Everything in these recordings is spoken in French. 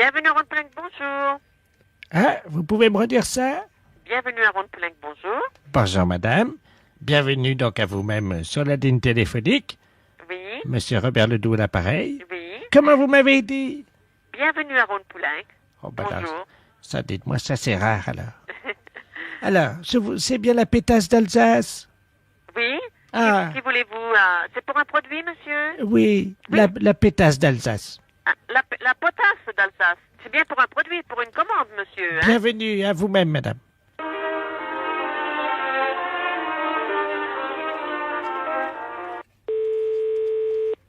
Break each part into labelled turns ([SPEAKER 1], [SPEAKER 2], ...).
[SPEAKER 1] Bienvenue à Ronde-Poulenc, bonjour.
[SPEAKER 2] Ah, vous pouvez me redire ça?
[SPEAKER 1] Bienvenue à Ronde-Poulenc, bonjour.
[SPEAKER 2] Bonjour, madame. Bienvenue donc à vous-même sur la ligne téléphonique.
[SPEAKER 1] Oui,
[SPEAKER 2] Monsieur Robert Ledoux à l'appareil.
[SPEAKER 1] oui.
[SPEAKER 2] Comment vous m'avez dit?
[SPEAKER 1] Bienvenue à Ronde-Poulenc.
[SPEAKER 2] Oh, ben là,
[SPEAKER 1] Bonjour.
[SPEAKER 2] ça, dites-moi, ça c'est rare alors. Alors, c'est bien la pétasse d'Alsace?
[SPEAKER 1] Oui.
[SPEAKER 2] Ah.
[SPEAKER 1] Qui voulez-vous c'est pour un produit, monsieur?
[SPEAKER 2] Oui, la pétasse d'Alsace.
[SPEAKER 1] Ah, la potasse d'Alsace. C'est bien pour un produit, pour une commande, monsieur. Hein?
[SPEAKER 2] Bienvenue à vous-même, madame.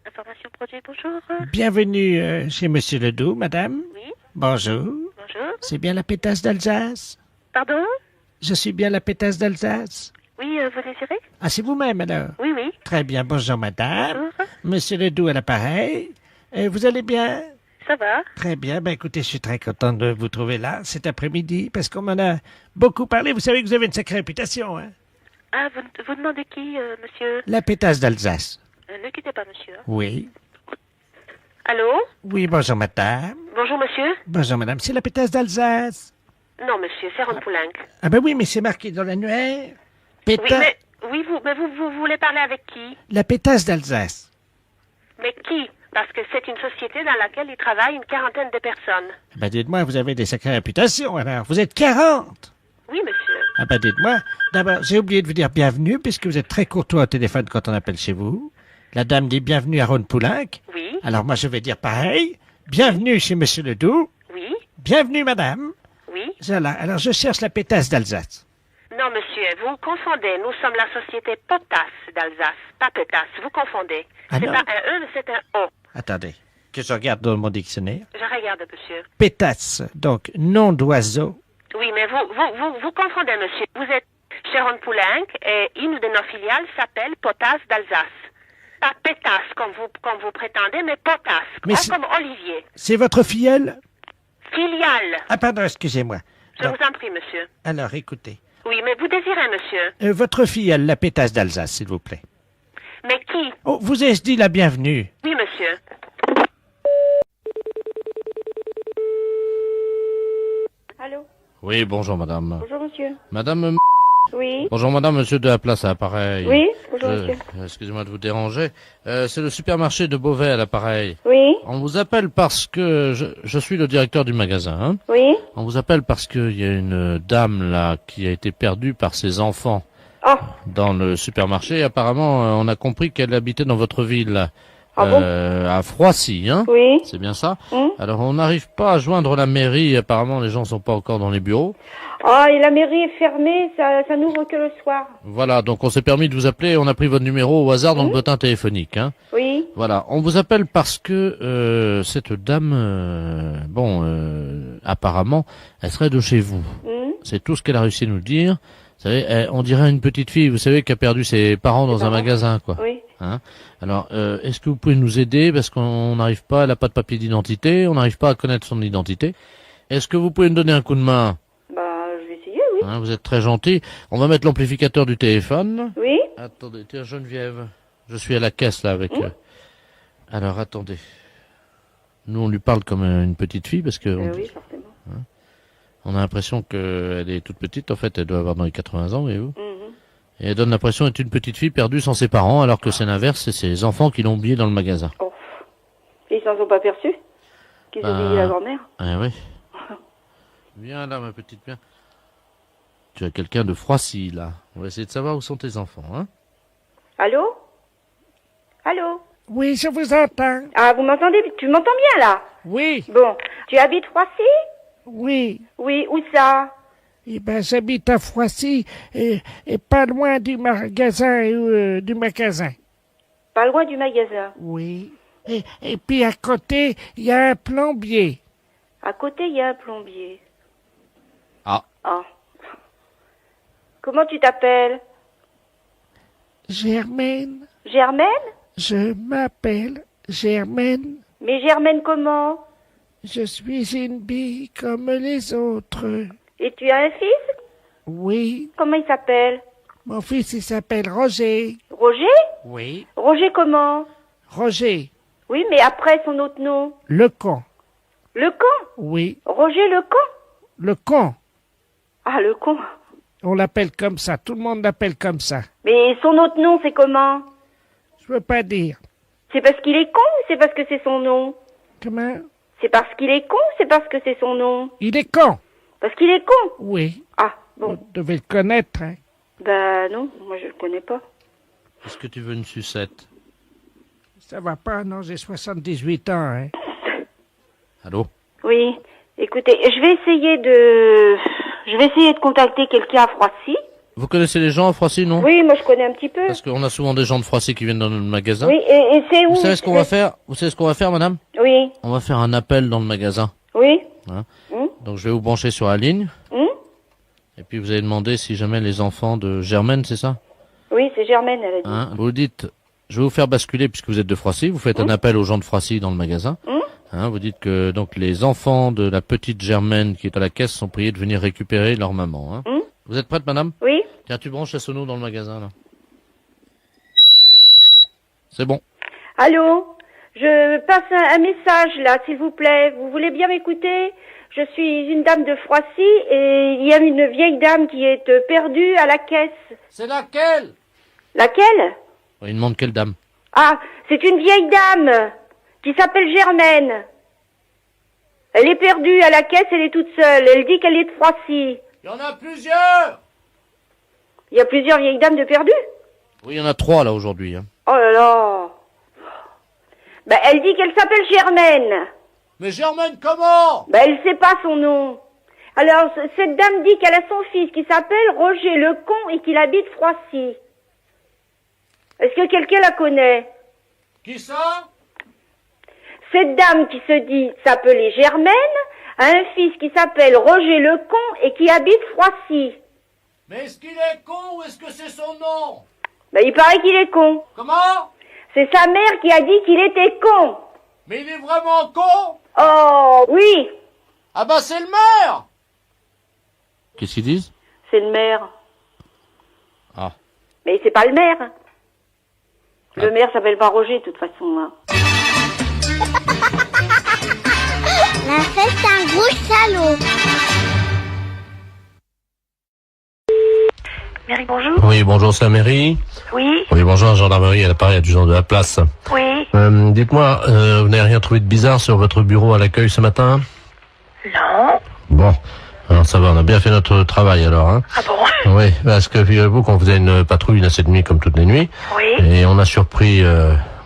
[SPEAKER 1] Information produit, bonjour.
[SPEAKER 2] Bienvenue chez Monsieur Ledoux, madame.
[SPEAKER 1] Oui,
[SPEAKER 2] Bonjour.
[SPEAKER 1] bonjour.
[SPEAKER 2] C'est bien la pétasse d'Alsace?
[SPEAKER 1] Pardon?
[SPEAKER 2] Je suis bien la pétasse d'Alsace?
[SPEAKER 1] Oui, vous désirez?
[SPEAKER 2] Ah, c'est vous-même alors?
[SPEAKER 1] Oui, oui.
[SPEAKER 2] Très bien, bonjour madame.
[SPEAKER 1] Bonjour.
[SPEAKER 2] Monsieur Ledoux à l'appareil. Vous allez bien?
[SPEAKER 1] Ça va?
[SPEAKER 2] Très bien, ben écoutez, je suis très content de vous trouver là cet après-midi parce qu'on m'en a beaucoup parlé. Vous savez que vous avez une sacrée réputation, hein?
[SPEAKER 1] Ah, vous demandez qui, monsieur?
[SPEAKER 2] La pétasse d'Alsace.
[SPEAKER 1] Ne quittez pas, monsieur.
[SPEAKER 2] Oui.
[SPEAKER 1] Allô?
[SPEAKER 2] Oui, bonjour madame.
[SPEAKER 1] Bonjour, monsieur?
[SPEAKER 2] Bonjour madame, c'est la pétasse d'Alsace.
[SPEAKER 1] Non, monsieur, c'est Ronde-Poulenc.
[SPEAKER 2] Ah ben oui, mais c'est marqué dans l'annuaire.
[SPEAKER 1] Oui,
[SPEAKER 2] Pétasse.
[SPEAKER 1] mais vous voulez parler avec qui?
[SPEAKER 2] La pétasse d'Alsace.
[SPEAKER 1] Mais qui? Parce que c'est une société dans laquelle il travaille une quarantaine de personnes.
[SPEAKER 2] Ben dites-moi, vous avez des sacrées réputations alors. Vous êtes 40.
[SPEAKER 1] Oui, monsieur.
[SPEAKER 2] Ah ben dites-moi, d'abord, j'ai oublié de vous dire bienvenue, puisque vous êtes très courtois au téléphone quand on appelle chez vous. La dame dit bienvenue à Ronde-Poulenc.
[SPEAKER 1] Oui,
[SPEAKER 2] Alors moi je vais dire pareil. Bienvenue chez Monsieur Ledoux.
[SPEAKER 1] oui,
[SPEAKER 2] Bienvenue madame.
[SPEAKER 1] oui.
[SPEAKER 2] Voilà, alors je cherche la pétasse d'Alsace.
[SPEAKER 1] Non, monsieur, vous confondez. Nous sommes la société Potasse d'Alsace, pas Pétasse. Vous confondez.
[SPEAKER 2] Ah
[SPEAKER 1] C'est
[SPEAKER 2] non?
[SPEAKER 1] pas un E, mais c'est un O.
[SPEAKER 2] Attendez, que je regarde dans mon dictionnaire.
[SPEAKER 1] Je regarde, monsieur.
[SPEAKER 2] Pétasse, donc nom d'oiseau.
[SPEAKER 1] Oui, mais vous confondez, monsieur. Vous êtes chez Ronde-Poulenc et une de nos filiales s'appelle Potasse d'Alsace. Pas Pétasse comme vous prétendez, mais Potasse,
[SPEAKER 2] Mais c'est-
[SPEAKER 1] comme Olivier.
[SPEAKER 2] C'est votre filleule?
[SPEAKER 1] Filiale.
[SPEAKER 2] Ah pardon, excusez-moi.
[SPEAKER 1] Je
[SPEAKER 2] Donc,
[SPEAKER 1] vous en prie, monsieur.
[SPEAKER 2] alors écoutez.
[SPEAKER 1] Oui, mais vous désirez, monsieur.
[SPEAKER 2] Votre filleule, la pétasse d'Alsace, s'il vous plaît.
[SPEAKER 1] Mais qui?
[SPEAKER 2] Oh, vous ai-je dit la bienvenue?
[SPEAKER 1] Oui, monsieur. Allô?
[SPEAKER 3] Oui, bonjour madame.
[SPEAKER 1] Bonjour, monsieur.
[SPEAKER 3] Madame,
[SPEAKER 1] Oui?
[SPEAKER 3] bonjour madame, monsieur de la place à l'appareil.
[SPEAKER 1] Oui? Bonjour, monsieur.
[SPEAKER 3] Excusez-moi de vous déranger. C'est le supermarché de Beauvais à l'appareil.
[SPEAKER 1] Oui?
[SPEAKER 3] On vous appelle parce que je suis le directeur du magasin. Hein.
[SPEAKER 1] Oui?
[SPEAKER 3] On vous appelle parce qu'il y a une dame là qui a été perdue par ses enfants
[SPEAKER 1] Oh,
[SPEAKER 3] dans le supermarché. Apparemment, on a compris qu'elle habitait dans votre ville,
[SPEAKER 1] Ah bon
[SPEAKER 3] à Froissy. Hein.
[SPEAKER 1] oui?
[SPEAKER 3] C'est bien ça.
[SPEAKER 1] Hum.
[SPEAKER 3] Alors, on n'arrive pas à joindre la mairie. Apparemment, les gens sont pas encore dans les bureaux.
[SPEAKER 1] Ah, et la mairie est fermée, ça n'ouvre que le soir.
[SPEAKER 3] Voilà, donc on s'est permis de vous appeler, on a pris votre numéro au hasard dans le bottin téléphonique. Hein.
[SPEAKER 1] Oui?
[SPEAKER 3] Voilà, on vous appelle parce que cette dame, apparemment, elle serait de chez vous.
[SPEAKER 1] Hum.
[SPEAKER 3] C'est tout ce qu'elle a réussi à nous dire. Vous savez, on dirait une petite fille, vous savez, qui a perdu ses parents dans un
[SPEAKER 1] parents.
[SPEAKER 3] magasin, quoi.
[SPEAKER 1] Oui?
[SPEAKER 3] Hein. Alors, est-ce que vous pouvez nous aider parce qu'on n'arrive pas, elle n'a pas de papier d'identité, on n'arrive pas à connaître son identité. Est-ce que vous pouvez nous donner un coup de main?
[SPEAKER 1] Bah, je vais essayer, oui.
[SPEAKER 3] Hein, vous êtes très gentil. On va mettre l'amplificateur du téléphone.
[SPEAKER 1] Oui?
[SPEAKER 3] Attendez, tiens Geneviève, je suis à la caisse là avec. Alors attendez. Nous on lui parle comme une petite fille parce que
[SPEAKER 1] Oui, forcément.
[SPEAKER 3] on a l'impression qu'elle est toute petite. En fait, elle doit avoir dans les 80 ans, voyez-vous.
[SPEAKER 1] Mhm.
[SPEAKER 3] Et elle donne l'impression d'être une petite fille perdue sans ses parents, alors que c'est l'inverse, c'est ses enfants qui l'ont oubliée dans le magasin.
[SPEAKER 1] Oh. Ils s'en sont pas perçus? Qu'ils ont oublié la grand-mère?
[SPEAKER 3] Ah oui. Viens là, ma petite, viens. Tu as quelqu'un de Froissy là. On va essayer de savoir où sont tes enfants, hein.
[SPEAKER 1] Allô? Allô?
[SPEAKER 2] Oui, je vous entends.
[SPEAKER 1] Ah, vous m'entendez? Tu m'entends bien, là?
[SPEAKER 2] Oui,
[SPEAKER 1] Bon. Tu habites Roissy?
[SPEAKER 2] oui.
[SPEAKER 1] Oui, où ça?
[SPEAKER 2] Eh ben, j'habite à Froissy et pas loin du magasin.
[SPEAKER 1] Pas loin du magasin.
[SPEAKER 2] Oui. Et puis à côté, il y a un plombier.
[SPEAKER 1] À côté, il y a un plombier.
[SPEAKER 3] Ah.
[SPEAKER 1] Ah. Comment tu t'appelles?
[SPEAKER 2] Germaine,
[SPEAKER 1] Germaine?
[SPEAKER 2] je m'appelle Germaine.
[SPEAKER 1] Mais Germaine comment?
[SPEAKER 2] Je suis une bille comme les autres.
[SPEAKER 1] Et tu as un fils?
[SPEAKER 2] Oui,
[SPEAKER 1] Comment il s'appelle?
[SPEAKER 2] mon fils il s'appelle Roger.
[SPEAKER 1] Roger?
[SPEAKER 2] Oui.
[SPEAKER 1] Roger comment?
[SPEAKER 2] Roger,
[SPEAKER 1] Oui, mais après son autre nom.
[SPEAKER 2] le con.
[SPEAKER 4] Le con?
[SPEAKER 2] Oui,
[SPEAKER 4] Roger le con?
[SPEAKER 2] le con.
[SPEAKER 4] Ah, le con.
[SPEAKER 2] On l'appelle comme ça, tout le monde l'appelle comme ça.
[SPEAKER 4] Mais son autre nom, c'est comment?
[SPEAKER 2] Je veux pas dire.
[SPEAKER 4] C'est parce qu'il est con ou c'est parce que c'est son nom?
[SPEAKER 2] Comment?
[SPEAKER 4] C'est parce qu'il est con ou c'est parce que c'est son nom?
[SPEAKER 2] Il est con.
[SPEAKER 4] Parce qu'il est con?
[SPEAKER 2] Oui,
[SPEAKER 4] Ah,
[SPEAKER 2] vous
[SPEAKER 4] bon.
[SPEAKER 2] devez le connaître, hein.
[SPEAKER 4] Bah non, moi je le connais pas.
[SPEAKER 3] Est-ce que tu veux une sucette?
[SPEAKER 2] Ça va pas, non, j'ai 78 ans, hein.
[SPEAKER 3] Allô?
[SPEAKER 4] Oui, écoutez, je vais essayer de contacter quelqu'un à Froissy.
[SPEAKER 3] Vous connaissez les gens à Froissy, non?
[SPEAKER 4] Oui, moi je connais un petit peu.
[SPEAKER 3] Parce qu'on a souvent des gens de Froissy qui viennent dans notre magasin.
[SPEAKER 4] Oui, et c'est où?
[SPEAKER 3] Vous savez ce qu'on va faire? Vous savez ce qu'on va faire, madame?
[SPEAKER 4] Oui,
[SPEAKER 3] On va faire un appel dans le magasin.
[SPEAKER 4] oui.
[SPEAKER 3] Donc je vais vous brancher sur la ligne.
[SPEAKER 4] Hum
[SPEAKER 3] Et puis vous allez demander si jamais les enfants de Germaine, c'est ça?
[SPEAKER 4] Oui, c'est Germaine, elle a dit.
[SPEAKER 3] Hein, vous dites, je vais vous faire basculer puisque vous êtes de Froissy. Vous faites un appel aux gens de Froissy dans le magasin. Hein, vous dites que donc les enfants de la petite Germaine qui est à la caisse sont priés de venir récupérer leur maman. Hein. Vous êtes prête, madame?
[SPEAKER 4] Oui.
[SPEAKER 3] Tiens, tu branches la sono dans le magasin là. C'est bon.
[SPEAKER 4] Allô? Je passe un message là, s'il vous plaît. Vous voulez bien m'écouter? Je suis une dame de Froissy et il y a une vieille dame qui est perdue à la caisse.
[SPEAKER 3] C'est laquelle?
[SPEAKER 4] Laquelle?
[SPEAKER 3] Il demande quelle dame?
[SPEAKER 4] Ah, c'est une vieille dame qui s'appelle Germaine. Elle est perdue à la caisse, elle est toute seule. Elle dit qu'elle est de Froissy.
[SPEAKER 3] Il y en a plusieurs.
[SPEAKER 4] Il y a plusieurs vieilles dames de perdues?
[SPEAKER 3] Oui, il y en a 3 là aujourd'hui. Hein.
[SPEAKER 4] Oh là là. Ben, elle dit qu'elle s'appelle Germaine.
[SPEAKER 3] Mais Germaine, comment?
[SPEAKER 4] Ben, elle sait pas son nom. Alors, cette dame dit qu'elle a son fils qui s'appelle Roger le con et qu'il habite Froissy. Est-ce que quelqu'un la connaît?
[SPEAKER 3] Qui ça?
[SPEAKER 4] Cette dame qui se dit s'appeler Germaine a un fils qui s'appelle Roger le con et qui habite Froissy.
[SPEAKER 3] Mais est-ce qu'il est con ou est-ce que c'est son nom?
[SPEAKER 4] Ben, il paraît qu'il est con.
[SPEAKER 3] Comment?
[SPEAKER 4] C'est sa mère qui a dit qu'il était con.
[SPEAKER 3] Mais il est vraiment con?
[SPEAKER 4] Oh, oui.
[SPEAKER 3] Ah bah c'est le maire. Qu'est-ce qu'ils disent?
[SPEAKER 4] C'est le maire.
[SPEAKER 3] Ah.
[SPEAKER 4] Mais c'est pas le maire. Le maire s'appelle pas Roger, de toute façon. Hein.
[SPEAKER 5] La fête un gros salaud.
[SPEAKER 1] Mairie, bonjour.
[SPEAKER 6] Oui, bonjour, c'est la mairie.
[SPEAKER 1] Oui,
[SPEAKER 6] Oui, bonjour, la gendarmerie, à l'appareil, adjudant de la place.
[SPEAKER 1] oui.
[SPEAKER 6] Dites-moi, vous n'avez rien trouvé de bizarre sur votre bureau à l'accueil ce matin?
[SPEAKER 1] Non.
[SPEAKER 6] Bon, alors ça va, on a bien fait notre travail alors, hein.
[SPEAKER 1] Ah bon?
[SPEAKER 6] Oui, parce que figurez-vous qu'on faisait une patrouille là cette nuit comme toutes les nuits,
[SPEAKER 1] Oui.
[SPEAKER 6] et on a surpris,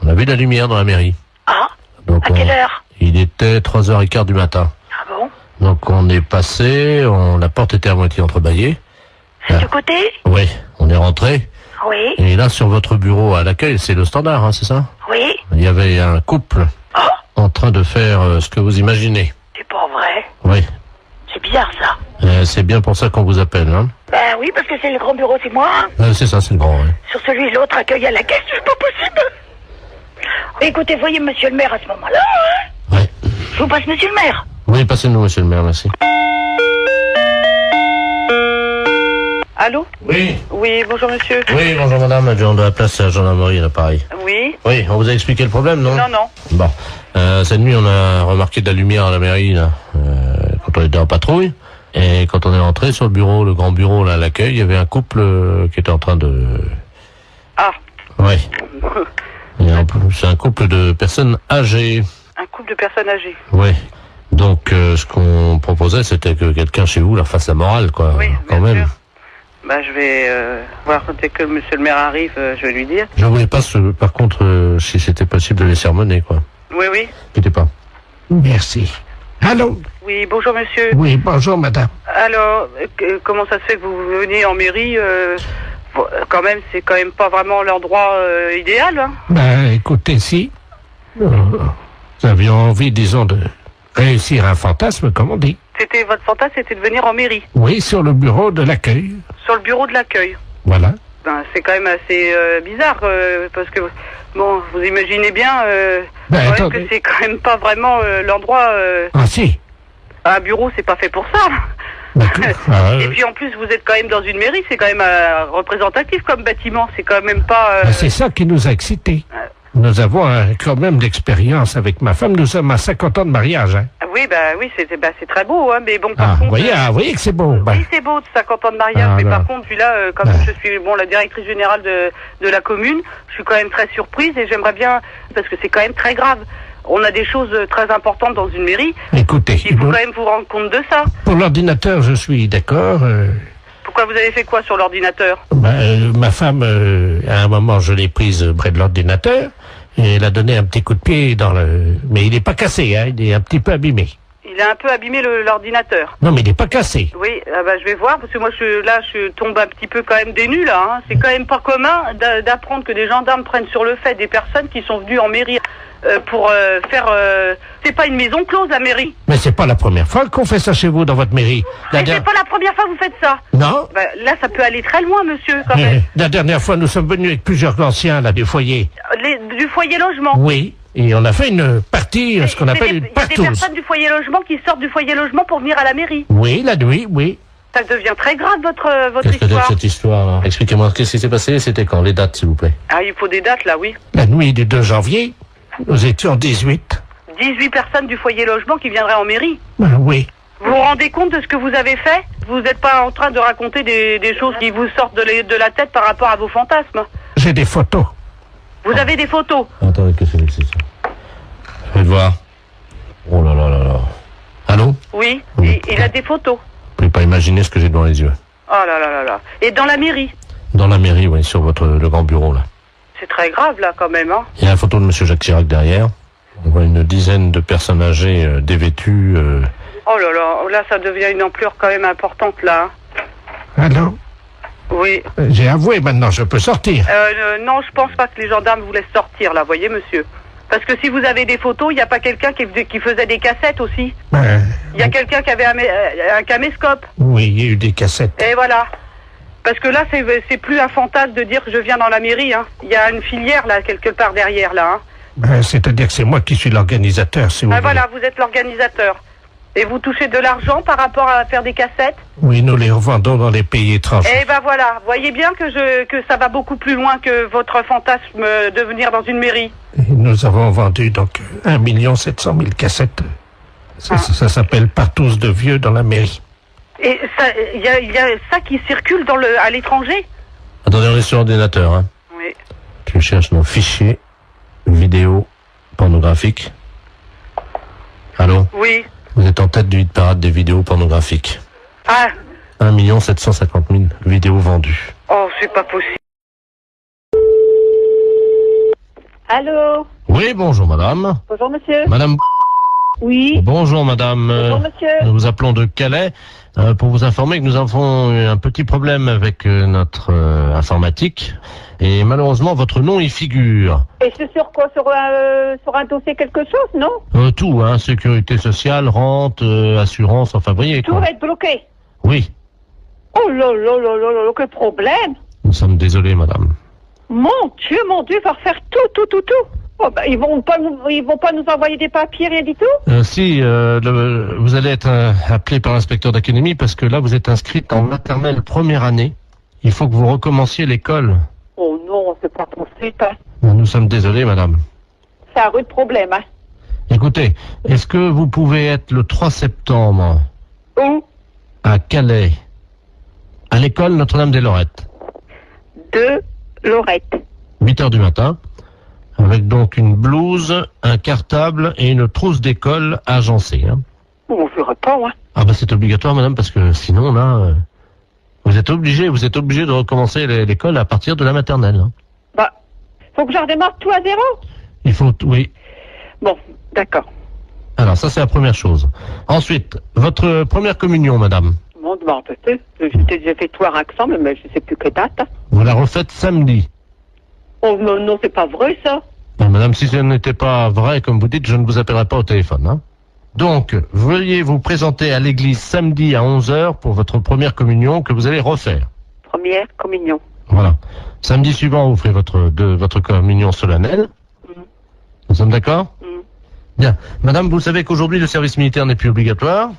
[SPEAKER 6] on a vu la lumière dans la mairie.
[SPEAKER 1] Ah,
[SPEAKER 6] Donc
[SPEAKER 1] à quelle heure?
[SPEAKER 6] Il était 3h15 du matin.
[SPEAKER 1] Ah bon?
[SPEAKER 6] Donc on est passé, la porte était à moitié entrebâillée.
[SPEAKER 1] C'est du côté?
[SPEAKER 6] Oui, on est rentré.
[SPEAKER 1] Oui.
[SPEAKER 6] Et là, sur votre bureau à l'accueil, c'est le standard, hein, c'est ça?
[SPEAKER 1] Oui.
[SPEAKER 6] Il y avait un couple en train de faire ce que vous imaginez.
[SPEAKER 1] C'est pas vrai.
[SPEAKER 6] Oui.
[SPEAKER 1] C'est bizarre ça.
[SPEAKER 6] C'est bien pour ça qu'on vous appelle, hein.
[SPEAKER 1] Ben oui, parce que c'est le grand bureau, c'est moi.
[SPEAKER 6] C'est ça, c'est le grand, ouais.
[SPEAKER 1] Sur celui l'autre accueil à la caisse, c'est pas possible. Écoutez, voyez monsieur le maire à ce moment-là. Hein.
[SPEAKER 6] Ouais.
[SPEAKER 1] Je vous passe monsieur le maire.
[SPEAKER 6] Oui, passez-nous, monsieur le maire, merci.
[SPEAKER 7] Allô?
[SPEAKER 6] Oui.
[SPEAKER 7] Oui, bonjour monsieur.
[SPEAKER 6] Oui, bonjour madame, adjoint de la place à la gendarmerie, à l'appareil.
[SPEAKER 7] Oui?
[SPEAKER 6] Oui, on vous a expliqué le problème, non?
[SPEAKER 7] Non, non.
[SPEAKER 6] Bon. Cette nuit, on a remarqué de la lumière à la mairie, là, quand on était en patrouille. Et quand on est rentré sur le bureau, le grand bureau, là, à l'accueil, il y avait un couple qui était en train de...
[SPEAKER 7] Ah.
[SPEAKER 6] Oui. C'est un couple de personnes âgées.
[SPEAKER 7] Un couple de personnes âgées.
[SPEAKER 6] Oui. Donc, ce qu'on proposait, c'était que quelqu'un chez vous leur fasse la morale, quoi.
[SPEAKER 7] Oui,
[SPEAKER 6] quand
[SPEAKER 7] bien
[SPEAKER 6] même.
[SPEAKER 7] sûr. Bah, je vais voir dès que monsieur le maire arrive, je vais lui dire.
[SPEAKER 6] Je voulais pas, par contre, si c'était possible de les sermonner, quoi.
[SPEAKER 7] Oui, oui.
[SPEAKER 6] N'inquiétez pas.
[SPEAKER 2] Merci. Allô?
[SPEAKER 7] Oui, bonjour monsieur.
[SPEAKER 2] Oui, bonjour madame.
[SPEAKER 7] Alors, comment ça se fait que vous venez en mairie quand même, c'est quand même pas vraiment l'endroit idéal, hein.
[SPEAKER 2] Ben, écoutez, si nous avions envie, disons, de réussir un fantasme, comme on dit.
[SPEAKER 7] C'était votre fantasme, c'était de venir en mairie,
[SPEAKER 2] Oui, sur le bureau de l'accueil.
[SPEAKER 7] sur le bureau de l'accueil.
[SPEAKER 2] Voilà.
[SPEAKER 7] Ben, c'est quand même assez bizarre, parce que, bon, vous imaginez bien
[SPEAKER 2] Ben,
[SPEAKER 7] quand même
[SPEAKER 2] attendez.
[SPEAKER 7] que c'est quand même pas vraiment l'endroit...
[SPEAKER 2] Ah si.
[SPEAKER 7] un bureau, c'est pas fait pour ça.
[SPEAKER 2] D'accord.
[SPEAKER 7] Et puis en plus, vous êtes quand même dans une mairie, c'est quand même représentatif comme bâtiment, c'est quand même pas...
[SPEAKER 2] C'est ça qui nous a excités. Nous avons quand même d'expérience avec ma femme. Nous sommes à 50 ans de mariage. Hein.
[SPEAKER 7] Oui, Oui, c'est très beau, hein, mais bon, par
[SPEAKER 2] Ah,
[SPEAKER 7] contre...
[SPEAKER 2] vous voyez que c'est beau. Bah.
[SPEAKER 7] Oui, c'est beau, 50 ans de mariage,
[SPEAKER 2] Ah,
[SPEAKER 7] mais
[SPEAKER 2] là.
[SPEAKER 7] par contre, puis là, comme je suis la directrice générale de la commune, je suis quand même très surprise et j'aimerais bien, parce que c'est quand même très grave. On a des choses très importantes dans une mairie.
[SPEAKER 2] Écoutez,
[SPEAKER 7] Il faut quand même vous rendre compte de ça.
[SPEAKER 2] pour l'ordinateur, je suis d'accord.
[SPEAKER 7] Pourquoi vous avez fait quoi sur l'ordinateur?
[SPEAKER 2] Ma femme, à un moment, je l'ai prise près de l'ordinateur et elle a donné un petit coup de pied dans le... Mais il n'est pas cassé, hein, il est un petit peu abîmé.
[SPEAKER 7] Il a un peu abîmé l'ordinateur.
[SPEAKER 2] Non, mais il n'est pas cassé.
[SPEAKER 7] Oui, je vais voir, parce que moi, je tombe un petit peu quand même des nues, là. Hein. C'est quand même pas commun d'apprendre que des gendarmes prennent sur le fait des personnes qui sont venues en mairie pour faire... C'est pas une maison close, la mairie.
[SPEAKER 2] Mais c'est pas la première fois qu'on fait ça chez vous, dans votre mairie.
[SPEAKER 7] Mais c'est pas la première fois que vous faites ça.
[SPEAKER 2] Non.
[SPEAKER 7] Là, ça peut aller très loin, monsieur, quand même.
[SPEAKER 2] La dernière fois, nous sommes venus avec plusieurs anciens, là, du foyer.
[SPEAKER 7] Du foyer logement.
[SPEAKER 2] Oui. Et on a fait une partie, ce qu'on appelle une
[SPEAKER 7] Il y a des
[SPEAKER 2] partouze.
[SPEAKER 7] personnes du foyer logement qui sortent du foyer logement pour venir à la mairie.
[SPEAKER 2] Oui, la nuit, oui.
[SPEAKER 7] Ça devient très grave, votre
[SPEAKER 6] Qu'est-ce que c'est que
[SPEAKER 7] histoire.
[SPEAKER 6] cette histoire là? Expliquez-moi, qu'est-ce qui s'est passé? C'était quand? Les dates, s'il vous plaît.
[SPEAKER 7] Ah, il faut des dates, là, oui.
[SPEAKER 2] La nuit du 2 janvier, nous étions 18.
[SPEAKER 7] 18 personnes du foyer logement qui viendraient en mairie.
[SPEAKER 2] Oui.
[SPEAKER 7] Vous vous rendez compte de ce que vous avez fait? Vous n'êtes pas en train de raconter des choses qui vous sortent de la tête par rapport à vos fantasmes.
[SPEAKER 2] J'ai des photos.
[SPEAKER 7] Vous avez des photos.
[SPEAKER 6] Attendez, qu'est-ce que c'est ça? Faites voir. Oh là là là là. Allô?
[SPEAKER 7] Oui,
[SPEAKER 6] Oui.
[SPEAKER 7] il a des photos.
[SPEAKER 6] Vous pouvez pas imaginer ce que j'ai devant les yeux.
[SPEAKER 7] Oh là là là là. Et dans la mairie?
[SPEAKER 6] Dans la mairie, oui, sur le grand bureau, là.
[SPEAKER 7] C'est très grave, là, quand même, hein.
[SPEAKER 6] Il y a la photo de Monsieur Jacques Chirac derrière. On voit une dizaine de personnes âgées dévêtues.
[SPEAKER 7] Oh là là, là, ça devient une ampleur quand même importante, là.
[SPEAKER 2] Allô?
[SPEAKER 7] Oui.
[SPEAKER 2] J'ai avoué, maintenant, je peux sortir.
[SPEAKER 7] Non, je pense pas que les gendarmes vous laissent sortir, là, voyez, monsieur. Parce que si vous avez des photos, il n'y a pas quelqu'un qui faisait des cassettes aussi. Il y a quelqu'un qui avait un caméscope.
[SPEAKER 2] Oui, il y a eu des cassettes.
[SPEAKER 7] Et voilà. Parce que là, c'est plus un fantasme de dire que je viens dans la mairie, hein. Il y a une filière, là, quelque part derrière, là, hein.
[SPEAKER 2] C'est-à-dire que c'est moi qui suis l'organisateur, si vous voulez.
[SPEAKER 7] Voilà, vous êtes l'organisateur. Et vous touchez de l'argent par rapport à faire des cassettes?
[SPEAKER 2] Oui, nous les revendons dans les pays étrangers.
[SPEAKER 7] Eh ben voilà, voyez bien que ça va beaucoup plus loin que votre fantasme de venir dans une mairie.
[SPEAKER 2] Et nous avons vendu donc 1 700 000 cassettes. Ça s'appelle partouze de vieux dans la mairie.
[SPEAKER 7] Et il y a ça qui circule à l'étranger?
[SPEAKER 6] Attendez, on est sur ordinateur, hein.
[SPEAKER 7] Oui.
[SPEAKER 6] Tu cherches nos fichiers vidéo pornographiques. Allô?
[SPEAKER 7] Oui.
[SPEAKER 6] Vous êtes en tête du hit parade des vidéos pornographiques.
[SPEAKER 7] Ah.
[SPEAKER 6] 1 750 000 vidéos vendues.
[SPEAKER 7] Oh, c'est pas possible.
[SPEAKER 4] Allô?
[SPEAKER 6] Oui, bonjour madame.
[SPEAKER 4] Bonjour, monsieur.
[SPEAKER 6] Madame.
[SPEAKER 4] Oui.
[SPEAKER 6] Bonjour madame.
[SPEAKER 4] Bonjour, monsieur.
[SPEAKER 6] Nous vous appelons de Calais pour vous informer que nous avons eu un petit problème avec notre informatique et malheureusement votre nom y figure.
[SPEAKER 4] Et c'est sur quoi? Sur un dossier quelque chose, non?
[SPEAKER 6] Tout, hein, sécurité sociale, rente, assurance, enfin voyez
[SPEAKER 4] Tout
[SPEAKER 6] quoi.
[SPEAKER 4] va être bloqué.
[SPEAKER 6] Oui,
[SPEAKER 4] Oh là là là là là, quel problème!
[SPEAKER 6] nous sommes désolés madame.
[SPEAKER 4] Mon Dieu, il va refaire tout. Oh, bah, ils vont pas nous envoyer des papiers, rien du tout?
[SPEAKER 6] Si, vous allez être appelé par l'inspecteur d'académie parce que là vous êtes inscrite en maternelle première année. Il faut que vous recommenciez l'école.
[SPEAKER 4] Oh non, c'est pas possible, hein.
[SPEAKER 6] Nous sommes désolés madame.
[SPEAKER 4] C'est un rude problème, hein.
[SPEAKER 6] Écoutez, est-ce que vous pouvez être le 3 septembre
[SPEAKER 4] Où?
[SPEAKER 6] à Calais, à l'école Notre-Dame-des-Lorettes,
[SPEAKER 4] De Lorette.
[SPEAKER 6] 8h du matin, avec donc une blouse, un cartable et une trousse d'école agencée. Hein.
[SPEAKER 4] On ne verra pas, hein.
[SPEAKER 6] Ah bah c'est obligatoire madame parce que sinon là, vous êtes obligé de recommencer l'école à partir de la maternelle. Hein.
[SPEAKER 4] Bah, faut que je redémarre tout à zéro?
[SPEAKER 6] Il faut, oui.
[SPEAKER 4] Bon, d'accord.
[SPEAKER 6] Alors ça c'est la première chose. Ensuite, votre première communion madame,
[SPEAKER 4] Bon, bah, peut-être. J'ai déjà fait tout à Raxan, mais je sais plus quelle date, hein.
[SPEAKER 6] vous la refaites samedi.
[SPEAKER 4] Oh non, non, c'est pas vrai, ça.
[SPEAKER 6] Non, madame, si ce n'était pas vrai, comme vous dites, je ne vous appellerai pas au téléphone. Hein. Donc, veuillez vous présenter à l'église samedi à 11h pour votre première communion que vous allez refaire.
[SPEAKER 4] Première communion.
[SPEAKER 6] Voilà. Samedi suivant, vous ferez votre communion solennelle. Nous sommes d'accord? Bien. Madame, vous savez qu'aujourd'hui, le service militaire n'est plus obligatoire.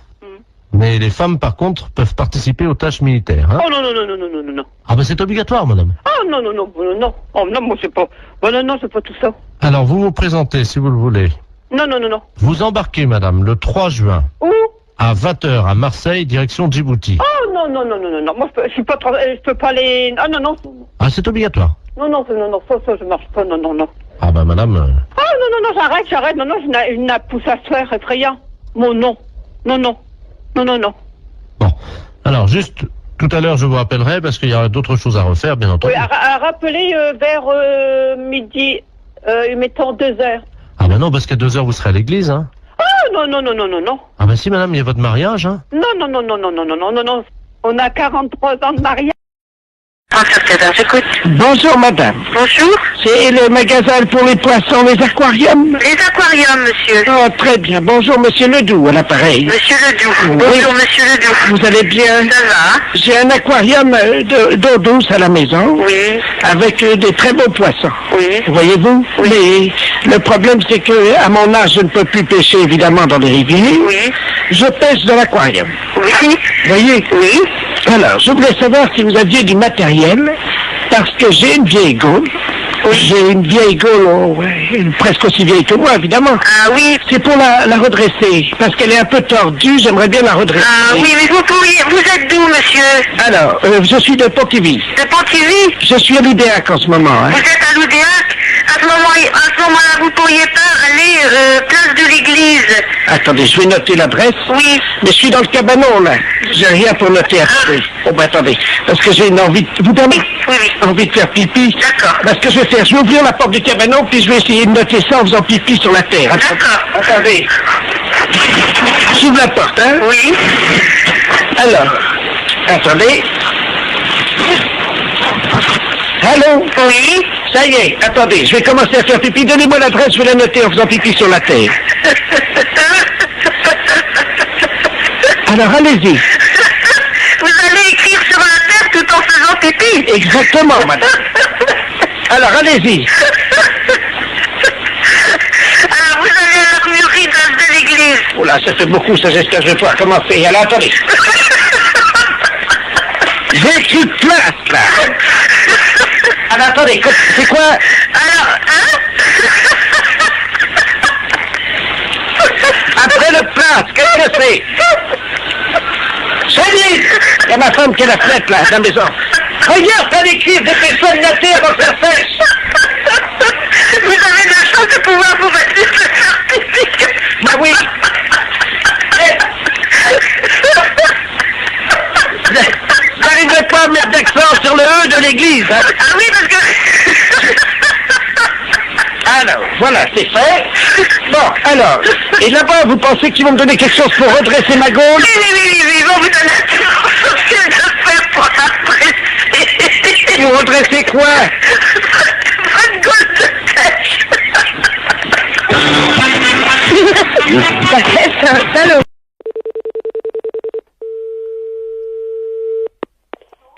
[SPEAKER 6] Mais les femmes, par contre, peuvent participer aux tâches militaires. Hein.
[SPEAKER 4] Oh non, non, non, non, non, non, non, non.
[SPEAKER 6] Ah ben c'est obligatoire, madame.
[SPEAKER 4] Oh non, non, non, non, non. Oh non, moi, c'est pas... Bon, non, non, c'est pas tout ça.
[SPEAKER 6] Alors, vous vous présentez, si vous le voulez,
[SPEAKER 7] Non, non, non, non.
[SPEAKER 6] Vous embarquez, madame, le 3 juin,
[SPEAKER 7] Où?
[SPEAKER 6] à 20 h à Marseille, direction Djibouti.
[SPEAKER 7] Oh, non, non, non, non, non, non. Moi, je suis pas trop, je peux pas aller... Ah, non, non.
[SPEAKER 6] Ah, c'est obligatoire.
[SPEAKER 7] Non, non, non, non, ça, je marche pas, non, non, non.
[SPEAKER 6] Ah bah, madame...
[SPEAKER 7] Oh, non, non, non, j'arrête, non, non, je n'ai pousse à se faire effrayant. Mon non. Non, non. Non, non, non.
[SPEAKER 6] Bon. Alors, juste, tout à l'heure, je vous rappellerai, parce qu'il y aura d'autres choses à refaire, bien entendu.
[SPEAKER 7] Oui, à rappeler vers midi, mettons 2 heures.
[SPEAKER 6] Ah bah non, parce qu'à 2 h, vous serez à l'église, hein.
[SPEAKER 7] Oh, non, non, non, non, non, non.
[SPEAKER 6] Ah bah si, madame, il y a votre mariage, hein.
[SPEAKER 7] Non, non, non, non, non, non, non, non, non, non. On a 43 ans de mariage.
[SPEAKER 1] J'écoute.
[SPEAKER 8] Bonjour madame,
[SPEAKER 1] Bonjour.
[SPEAKER 8] c'est le magasin pour les poissons, les aquariums.
[SPEAKER 1] Les aquariums, monsieur.
[SPEAKER 8] Oh, très bien. Bonjour monsieur Ledoux à l'appareil.
[SPEAKER 1] Monsieur Ledoux.
[SPEAKER 8] Oui.
[SPEAKER 1] Bonjour, monsieur Ledoux.
[SPEAKER 8] Vous allez bien?
[SPEAKER 1] Ça va?
[SPEAKER 8] J'ai un aquarium d'eau douce à la maison.
[SPEAKER 1] Oui.
[SPEAKER 8] Avec des très beaux poissons.
[SPEAKER 1] Oui.
[SPEAKER 8] Voyez-vous? Mais le problème c'est que à mon âge je ne peux plus pêcher évidemment dans les rivières.
[SPEAKER 1] Oui.
[SPEAKER 8] Je pêche dans l'aquarium.
[SPEAKER 1] Oui.
[SPEAKER 8] Voyez?
[SPEAKER 1] Oui.
[SPEAKER 8] Alors, je voulais savoir si vous aviez du matériel, parce que j'ai une vieille gaule. J'ai une vieille gaule, presque aussi vieille que moi, évidemment.
[SPEAKER 1] Ah oui.
[SPEAKER 8] C'est pour la redresser, parce qu'elle est un peu tordue, j'aimerais bien la redresser.
[SPEAKER 1] Ah oui, mais vous êtes d'où, monsieur?
[SPEAKER 8] Alors, je suis de Pontivy.
[SPEAKER 1] De Pontivy?
[SPEAKER 8] Je suis à l'Oudéac en ce moment. Hein.
[SPEAKER 1] Vous êtes à l'Oudéac? À ce moment-là, vous pourriez pas aller place de l'église?
[SPEAKER 8] Attendez, je vais noter l'adresse.
[SPEAKER 1] Oui.
[SPEAKER 8] Mais je suis dans le cabanon, là. J'ai rien pour noter. Attendez. Oh, ben attendez, parce que j'ai une envie... Vous permettez?
[SPEAKER 1] Oui, oui.
[SPEAKER 8] Envie de faire pipi.
[SPEAKER 1] D'accord.
[SPEAKER 8] Parce que je vais faire, je vais ouvrir la porte du cabanon, puis je vais essayer de noter ça en faisant pipi sur la terre.
[SPEAKER 1] D'accord.
[SPEAKER 8] Attendez. J'ouvre la porte, hein?
[SPEAKER 1] Oui.
[SPEAKER 8] Alors, attendez. Allô?
[SPEAKER 1] Oui.
[SPEAKER 8] Ça y est, attendez, je vais commencer à faire pipi. Donnez-moi l'adresse, je vais la noter en faisant pipi sur la terre. Alors, allez-y.
[SPEAKER 1] Vous allez écrire sur la terre tout en faisant pipi?
[SPEAKER 8] Exactement, madame. Alors, allez-y.
[SPEAKER 1] Alors, vous allez à l'armurerie de l'église.
[SPEAKER 8] Oh là, ça fait beaucoup, ça, j'espère que je vais pouvoir commencer. Alors, attendez. J'ai écrit place, là. Alors, attendez, c'est quoi?
[SPEAKER 1] Alors, hein?
[SPEAKER 8] Après le place, qu'est-ce que c'est? Chérie! Il y a ma femme qui est à la fenêtre, là, dans la maison. Regarde, t'as l'écrire, dépêche-toi de noter avant que ça sèche.
[SPEAKER 1] Vous avez de la chance de pouvoir vous mettre de faire pipi.
[SPEAKER 8] Bah oui. N'arrivez pas à mettre d'accent sur le E de l'église, hein?
[SPEAKER 1] Ah oui, parce que...
[SPEAKER 8] Alors, voilà, c'est fait. Bon, alors, et là-bas, vous pensez qu'ils vont me donner quelque chose pour redresser ma gaule?
[SPEAKER 1] Oui, ils vont vous donner un chose de faire pour apprécier.
[SPEAKER 8] Pour redresser quoi?
[SPEAKER 1] Votre gaule de tête.
[SPEAKER 4] Allô?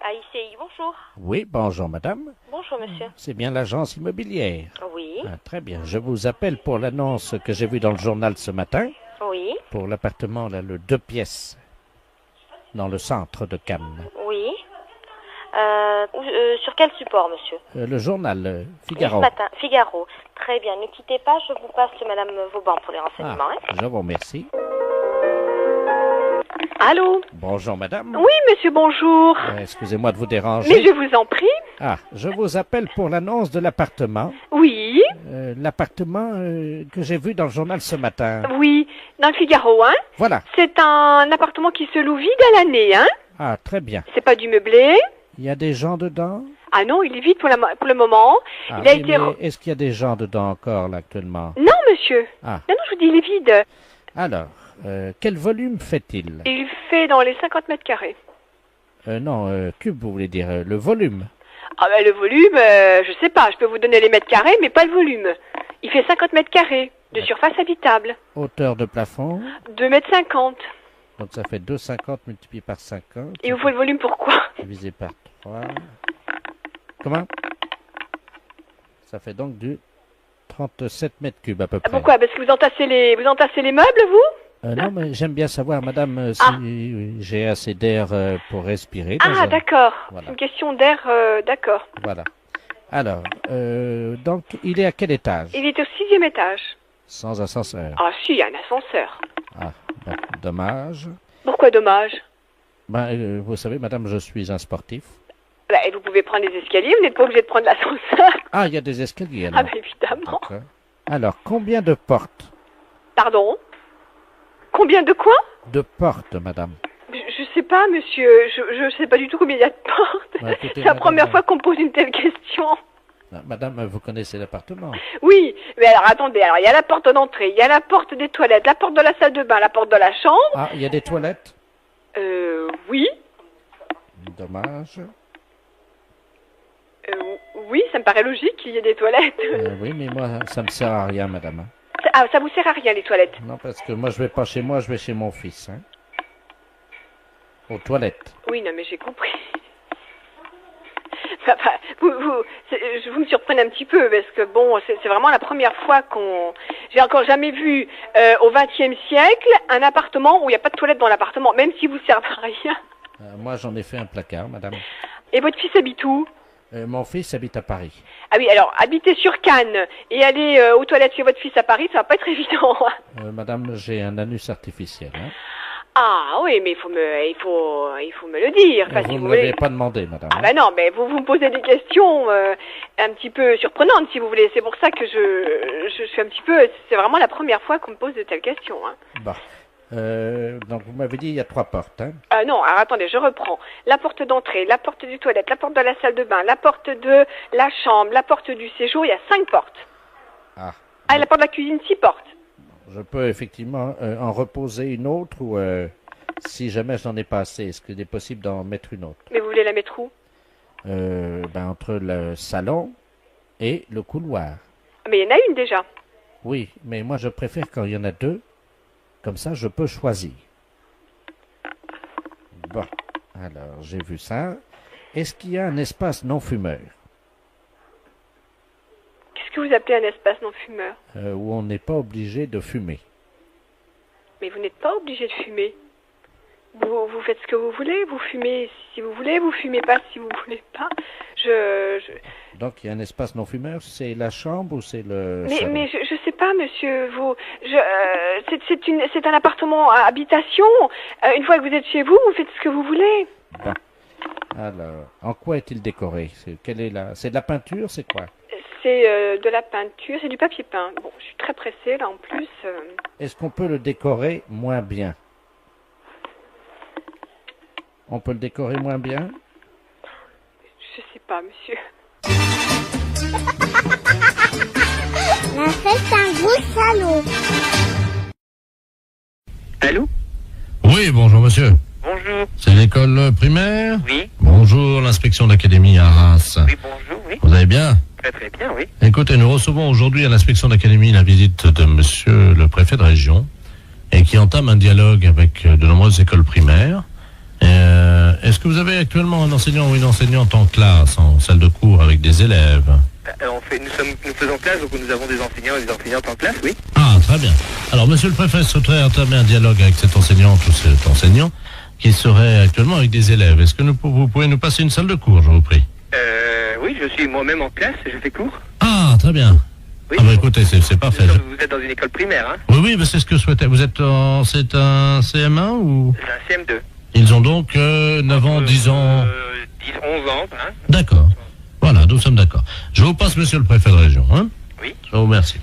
[SPEAKER 9] AICI, bonjour.
[SPEAKER 2] Oui, bonjour madame.
[SPEAKER 9] Bonjour, monsieur.
[SPEAKER 2] C'est bien l'agence immobilière.
[SPEAKER 9] Oui,
[SPEAKER 2] Ah, très bien. Je vous appelle pour l'annonce que j'ai vue dans le journal ce matin
[SPEAKER 9] oui,
[SPEAKER 2] pour l'appartement, là, le 2 pièces, dans le centre de Cannes.
[SPEAKER 9] oui. Sur quel support, monsieur?
[SPEAKER 2] Le journal
[SPEAKER 9] Ce
[SPEAKER 2] Figaro.
[SPEAKER 9] matin, Figaro. Très bien, ne quittez pas, je vous passe madame Vauban pour les
[SPEAKER 2] Ah,
[SPEAKER 9] renseignements. Hein.
[SPEAKER 2] je vous remercie.
[SPEAKER 4] Allô?
[SPEAKER 2] Bonjour madame.
[SPEAKER 4] Oui, monsieur, bonjour.
[SPEAKER 2] Excusez-moi de vous déranger.
[SPEAKER 4] Mais je vous en prie.
[SPEAKER 2] Ah, je vous appelle pour l'annonce de l'appartement.
[SPEAKER 4] Oui,
[SPEAKER 2] L'appartement que j'ai vu dans le journal ce matin.
[SPEAKER 4] oui. Dans le Figaro, hein?
[SPEAKER 2] Voilà.
[SPEAKER 4] C'est un appartement qui se loue vide à l'année, hein?
[SPEAKER 2] Ah, très bien.
[SPEAKER 4] C'est pas du meublé.
[SPEAKER 2] Il y a des gens dedans?
[SPEAKER 4] Ah non, il est vide pour le moment.
[SPEAKER 2] Ah,
[SPEAKER 4] Il a
[SPEAKER 2] oui,
[SPEAKER 4] été...
[SPEAKER 2] mais est-ce qu'il y a des gens dedans encore, là, actuellement?
[SPEAKER 4] Non, monsieur.
[SPEAKER 2] Ah.
[SPEAKER 4] Non, non, je vous dis, il est vide.
[SPEAKER 2] Alors, quel volume fait-il?
[SPEAKER 4] Il fait dans les 50 mètres carrés.
[SPEAKER 2] Non, cube, vous voulez dire, le volume.
[SPEAKER 4] Ah ben le volume, je sais pas, je peux vous donner les mètres carrés, mais pas le volume. Il fait 50 mètres carrés de surface habitable.
[SPEAKER 2] Hauteur de plafond.
[SPEAKER 4] 2 mètres 50.
[SPEAKER 2] Donc ça fait 2,50 multiplié par 50.
[SPEAKER 4] Et vous faut le volume pourquoi?
[SPEAKER 2] Divisé par 3. Comment? Ça fait donc du 37 mètres cubes à peu près.
[SPEAKER 4] Pourquoi? Parce que vous entassez les meubles, vous?
[SPEAKER 2] Non, mais j'aime bien savoir, madame, si j'ai assez d'air pour respirer.
[SPEAKER 4] Ah, d'accord.
[SPEAKER 2] Voilà.
[SPEAKER 4] C'est une question d'air, d'accord.
[SPEAKER 2] Voilà. Alors, donc, il est à quel étage?
[SPEAKER 4] Il est au 6e étage.
[SPEAKER 3] Sans ascenseur.
[SPEAKER 10] Ah si, il y a un ascenseur.
[SPEAKER 3] Ah, ben, dommage.
[SPEAKER 10] Pourquoi dommage?
[SPEAKER 3] Ben, vous savez, madame, je suis un sportif.
[SPEAKER 10] Bah, vous pouvez prendre les escaliers, vous n'êtes pas obligé de prendre l'ascenseur.
[SPEAKER 3] Ah, il y a des escaliers, alors.
[SPEAKER 10] Ah bah évidemment.
[SPEAKER 3] D'accord. Alors, combien de portes?
[SPEAKER 10] Pardon? Combien de quoi?
[SPEAKER 3] De portes, madame.
[SPEAKER 10] Je sais pas, monsieur. Je sais pas du tout combien il y a de portes.
[SPEAKER 3] Bah, écoutez,
[SPEAKER 10] C'est la
[SPEAKER 3] madame,
[SPEAKER 10] première fois qu'on me pose une telle question.
[SPEAKER 3] Madame, vous connaissez l'appartement?
[SPEAKER 10] Oui, mais alors attendez, alors il y a la porte d'entrée, il y a la porte des toilettes, la porte de la salle de bain, la porte de la chambre.
[SPEAKER 3] Ah, il y a des toilettes?
[SPEAKER 10] Oui.
[SPEAKER 3] Dommage.
[SPEAKER 10] Oui, ça me paraît logique qu'il y ait des toilettes.
[SPEAKER 3] Oui, mais moi, ça me sert à rien, madame.
[SPEAKER 10] Ah, ça vous sert à rien, les toilettes?
[SPEAKER 3] Non, parce que moi, je vais pas chez moi, je vais chez mon fils. Hein. Aux toilettes.
[SPEAKER 10] Oui, non, mais j'ai compris. Enfin, vous me surprenez un petit peu, parce que bon, c'est vraiment la première fois qu'on... J'ai encore jamais vu, au XXe siècle, un appartement où il n'y a pas de toilette dans l'appartement, même si vous servez à rien.
[SPEAKER 3] Moi, j'en ai fait un placard, madame.
[SPEAKER 10] Et votre fils habite où?
[SPEAKER 3] Mon fils habite à Paris.
[SPEAKER 10] Ah oui, alors, habiter sur Cannes et aller aux toilettes chez votre fils à Paris, ça va pas être évident.
[SPEAKER 3] Madame, j'ai un anus artificiel. Hein.
[SPEAKER 10] Ah oui, mais il faut me le dire. Enfin,
[SPEAKER 3] vous
[SPEAKER 10] si
[SPEAKER 3] ne
[SPEAKER 10] vous
[SPEAKER 3] l'avez
[SPEAKER 10] voulez.
[SPEAKER 3] pas demandé, madame.
[SPEAKER 10] Ah ben non, mais vous me posez des questions un petit peu surprenantes, si vous voulez. C'est pour ça que je suis un petit peu... C'est vraiment la première fois qu'on me pose de telles questions. Hein.
[SPEAKER 3] Bah. Donc vous m'avez dit il y a 3 portes. Hein.
[SPEAKER 10] Non, alors attendez, je reprends. La porte d'entrée, la porte du toilette, la porte de la salle de bain, la porte de la chambre, la porte du séjour, il y a 5 portes.
[SPEAKER 3] Ah.
[SPEAKER 10] Ah, et la porte de la cuisine, 6 portes.
[SPEAKER 3] Je peux effectivement en reposer une autre ou si jamais je n'en ai pas assez, est-ce qu'il est possible d'en mettre une autre?
[SPEAKER 10] Mais vous voulez la mettre où?
[SPEAKER 3] Entre le salon et le couloir.
[SPEAKER 10] Mais il y en a une déjà.
[SPEAKER 3] Oui, mais moi je préfère quand il y en a 2. Comme ça, je peux choisir. Bon, alors j'ai vu ça. Est-ce qu'il y a un espace non-fumeur?
[SPEAKER 10] Qu'est-ce que vous appelez un espace non-fumeur?
[SPEAKER 3] Où on n'est pas obligé de fumer.
[SPEAKER 10] Mais vous n'êtes pas obligé de fumer. Vous faites ce que vous voulez, vous fumez si vous voulez, vous fumez pas si vous voulez pas.
[SPEAKER 3] Donc il y a un espace non-fumeur, c'est la chambre ou c'est le salon?
[SPEAKER 10] Mais je sais pas, monsieur. C'est un appartement à habitation. Une fois que vous êtes chez vous, vous faites ce que vous voulez.
[SPEAKER 3] Bon. Alors, en quoi est-il décoré? C'est de la peinture, c'est quoi?
[SPEAKER 10] C'est de la peinture, c'est du papier peint. Bon, je suis très pressée là en plus.
[SPEAKER 3] Est-ce qu'on peut le décorer moins bien? On peut le décorer moins bien?
[SPEAKER 10] Je sais pas, monsieur.
[SPEAKER 5] La fête un gros salaud.
[SPEAKER 11] Allô?
[SPEAKER 6] Oui, bonjour monsieur.
[SPEAKER 11] Bonjour.
[SPEAKER 6] C'est l'école primaire?
[SPEAKER 11] Oui.
[SPEAKER 6] Bonjour, l'inspection d'académie à Reims.
[SPEAKER 11] Oui, bonjour, oui.
[SPEAKER 6] Vous allez bien?
[SPEAKER 11] Très très bien, oui.
[SPEAKER 6] Écoutez, nous recevons aujourd'hui à l'inspection d'académie la visite de monsieur le préfet de région et qui entame un dialogue avec de nombreuses écoles primaires. Est-ce que vous avez actuellement un enseignant ou une enseignante en classe, en salle de cours avec des élèves?
[SPEAKER 11] Nous faisons classe, donc nous avons des enseignants et des enseignantes en classe, oui.
[SPEAKER 6] Ah, très bien. Alors, monsieur le préfet souhaiterait entamer un dialogue avec cette enseignante ou cet enseignant qui serait actuellement avec des élèves. Est-ce que vous pouvez nous passer une salle de cours, je vous prie?
[SPEAKER 11] Oui, je suis moi-même en classe, je fais cours.
[SPEAKER 6] Ah, très bien.
[SPEAKER 11] Oui,
[SPEAKER 6] ah bah écoutez, c'est parfait.
[SPEAKER 11] Vous êtes dans une école primaire, hein?
[SPEAKER 6] Oui, mais c'est ce que je souhaitais. Vous êtes c'est un CM1 ou?
[SPEAKER 11] C'est un CM2.
[SPEAKER 6] Ils ont donc 9 ans, 10 ans...
[SPEAKER 11] 10, 11 ans, hein?
[SPEAKER 6] D'accord. Voilà, nous sommes d'accord. Je vous passe monsieur le préfet de région, hein?
[SPEAKER 11] Oui.
[SPEAKER 6] Je vous remercie.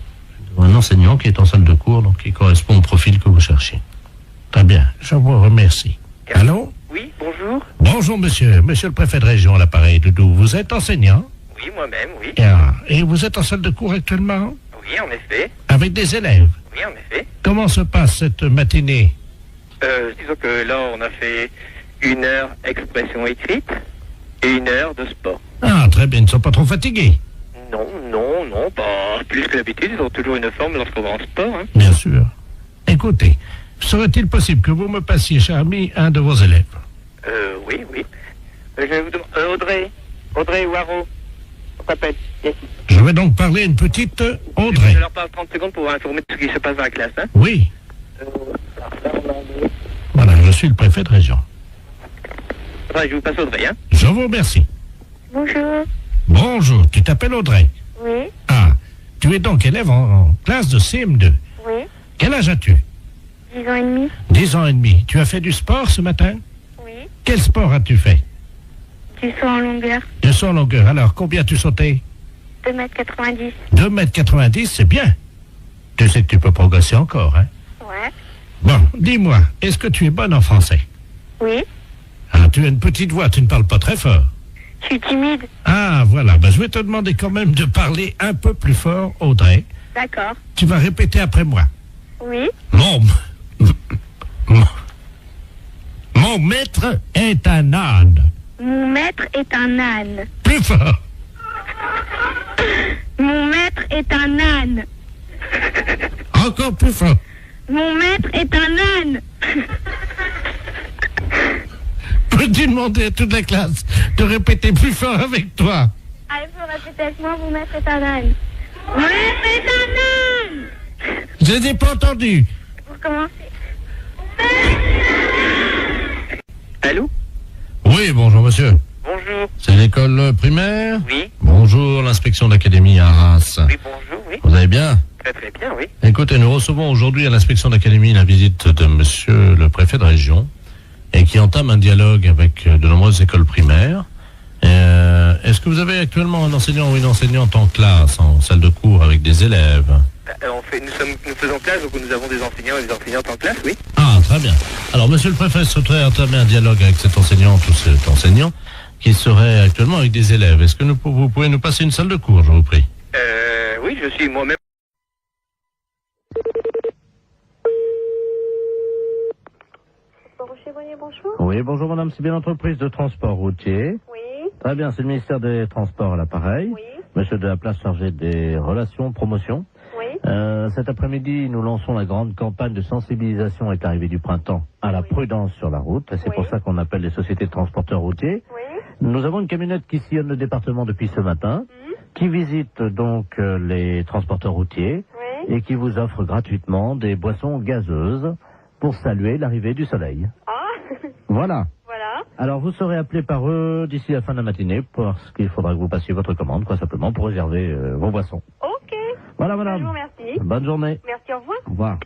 [SPEAKER 6] Un enseignant qui est en salle de cours, donc qui correspond au profil que vous cherchez. Très bien, je vous remercie. Allô?
[SPEAKER 11] Oui, bonjour.
[SPEAKER 6] Bonjour monsieur, monsieur le préfet de région à l'appareil, Doudou. Vous êtes enseignant?
[SPEAKER 11] Oui, moi-même, oui.
[SPEAKER 6] Et vous êtes en salle de cours actuellement?
[SPEAKER 11] Oui, en effet.
[SPEAKER 6] Avec des élèves?
[SPEAKER 11] Oui, en effet.
[SPEAKER 6] Comment se passe cette matinée?
[SPEAKER 11] Disons que là, on a fait 1 heure expression écrite et 1 heure de sport.
[SPEAKER 6] Ah, très bien, ils ne sont pas trop fatigués?
[SPEAKER 11] Non, pas plus que d'habitude. Ils ont toujours une forme lorsqu'on va en sport. Hein.
[SPEAKER 6] Bien sûr. Écoutez, serait-il possible que vous me passiez, cher ami, un de vos élèves?
[SPEAKER 11] Oui. Je vais vous demander... Audrey Waro, on t'appelle. Yes.
[SPEAKER 6] Je vais donc parler à une petite Audrey.
[SPEAKER 11] Je leur parle 30 secondes pour vous informer de ce qui se passe dans la classe. Hein.
[SPEAKER 6] Oui. Voilà, je suis le préfet de région.
[SPEAKER 11] Je vous passe Audrey, hein.
[SPEAKER 6] Je vous remercie.
[SPEAKER 5] Bonjour.
[SPEAKER 6] Bonjour, tu t'appelles Audrey?
[SPEAKER 5] Oui.
[SPEAKER 6] Ah, tu
[SPEAKER 2] Tu es donc élève en classe de CM2.
[SPEAKER 5] Oui.
[SPEAKER 2] Quel âge as-tu?
[SPEAKER 5] 10 ans et demi.
[SPEAKER 2] 10 ans et demi. Tu as fait du sport ce matin?
[SPEAKER 5] Oui.
[SPEAKER 2] Quel sport as-tu fait?
[SPEAKER 5] Du saut en longueur.
[SPEAKER 2] Du saut en longueur. Alors, combien as-tu sauté?
[SPEAKER 5] 2,90 m.
[SPEAKER 2] 2,90 m, c'est bien. Tu sais que tu peux progresser encore, hein?
[SPEAKER 5] Ouais.
[SPEAKER 2] Bon, dis-moi, est-ce que tu es bonne en français?
[SPEAKER 5] Oui.
[SPEAKER 2] Ah, tu as une petite voix, tu ne parles pas très fort.
[SPEAKER 5] Je suis timide.
[SPEAKER 2] Ah, voilà. Ben, je vais te demander quand même de parler un peu plus fort, Audrey.
[SPEAKER 5] D'accord.
[SPEAKER 2] Tu vas répéter après moi.
[SPEAKER 5] Oui.
[SPEAKER 2] Mon maître est un âne.
[SPEAKER 5] Mon maître est un âne.
[SPEAKER 2] Plus fort.
[SPEAKER 5] Mon maître est un âne.
[SPEAKER 2] Encore plus fort.
[SPEAKER 5] Mon maître est un âne.
[SPEAKER 2] Peux-tu demander à toute la classe de répéter plus fort avec toi?
[SPEAKER 5] Allez, faut répéter avec moi, mon maître est un âne. Mon maître est un âne.
[SPEAKER 2] Je n'ai pas entendu.
[SPEAKER 5] Pour commencer.
[SPEAKER 11] Allô?
[SPEAKER 6] Oui, bonjour monsieur.
[SPEAKER 11] Bonjour.
[SPEAKER 6] C'est l'école primaire?
[SPEAKER 11] Oui.
[SPEAKER 6] Bonjour, l'inspection d'académie à Arras.
[SPEAKER 11] Oui, bonjour, oui.
[SPEAKER 6] Vous allez bien?
[SPEAKER 11] Très très bien, oui.
[SPEAKER 6] Écoutez, nous recevons aujourd'hui à l'inspection d'académie la visite de monsieur le préfet de région et qui entame un dialogue avec de nombreuses écoles primaires. Est-ce que vous avez actuellement un enseignant ou une enseignante en classe, en salle de cours avec des élèves?
[SPEAKER 11] Nous faisons classe, donc nous avons des enseignants et des enseignantes en classe, oui.
[SPEAKER 6] Ah, très bien. Alors, monsieur le préfet souhaiterait entamer un dialogue avec cette enseignante ou cet enseignant qui serait actuellement avec des élèves. Est-ce que vous pouvez nous passer une salle de cours, je vous prie?
[SPEAKER 11] Oui, je suis moi-même.
[SPEAKER 9] Bonjour.
[SPEAKER 6] Oui, bonjour madame, c'est bien l'entreprise de transport routier.
[SPEAKER 9] Oui.
[SPEAKER 6] Très bien, c'est le ministère des Transports à l'appareil.
[SPEAKER 9] Oui.
[SPEAKER 6] Monsieur de la place chargé des relations, promotion.
[SPEAKER 9] Oui.
[SPEAKER 6] Cet après-midi, nous lançons la grande campagne de sensibilisation avec l'arrivée du printemps à la prudence sur la route. Et c'est pour ça qu'on appelle les sociétés de transporteurs routiers.
[SPEAKER 9] Oui.
[SPEAKER 6] Nous avons une camionnette qui sillonne le département depuis ce matin, qui visite donc les transporteurs routiers et qui vous offre gratuitement des boissons gazeuses pour saluer l'arrivée du soleil.
[SPEAKER 9] Ah.
[SPEAKER 6] Voilà.
[SPEAKER 9] Voilà.
[SPEAKER 6] Alors, vous serez appelé par eux d'ici la fin de la matinée parce qu'il faudra que vous passiez votre commande, quoi, simplement, pour réserver vos boissons.
[SPEAKER 9] Ok.
[SPEAKER 6] Voilà, madame.
[SPEAKER 9] Je vous remercie.
[SPEAKER 6] Bonne journée.
[SPEAKER 9] Merci, au revoir.
[SPEAKER 6] Au revoir.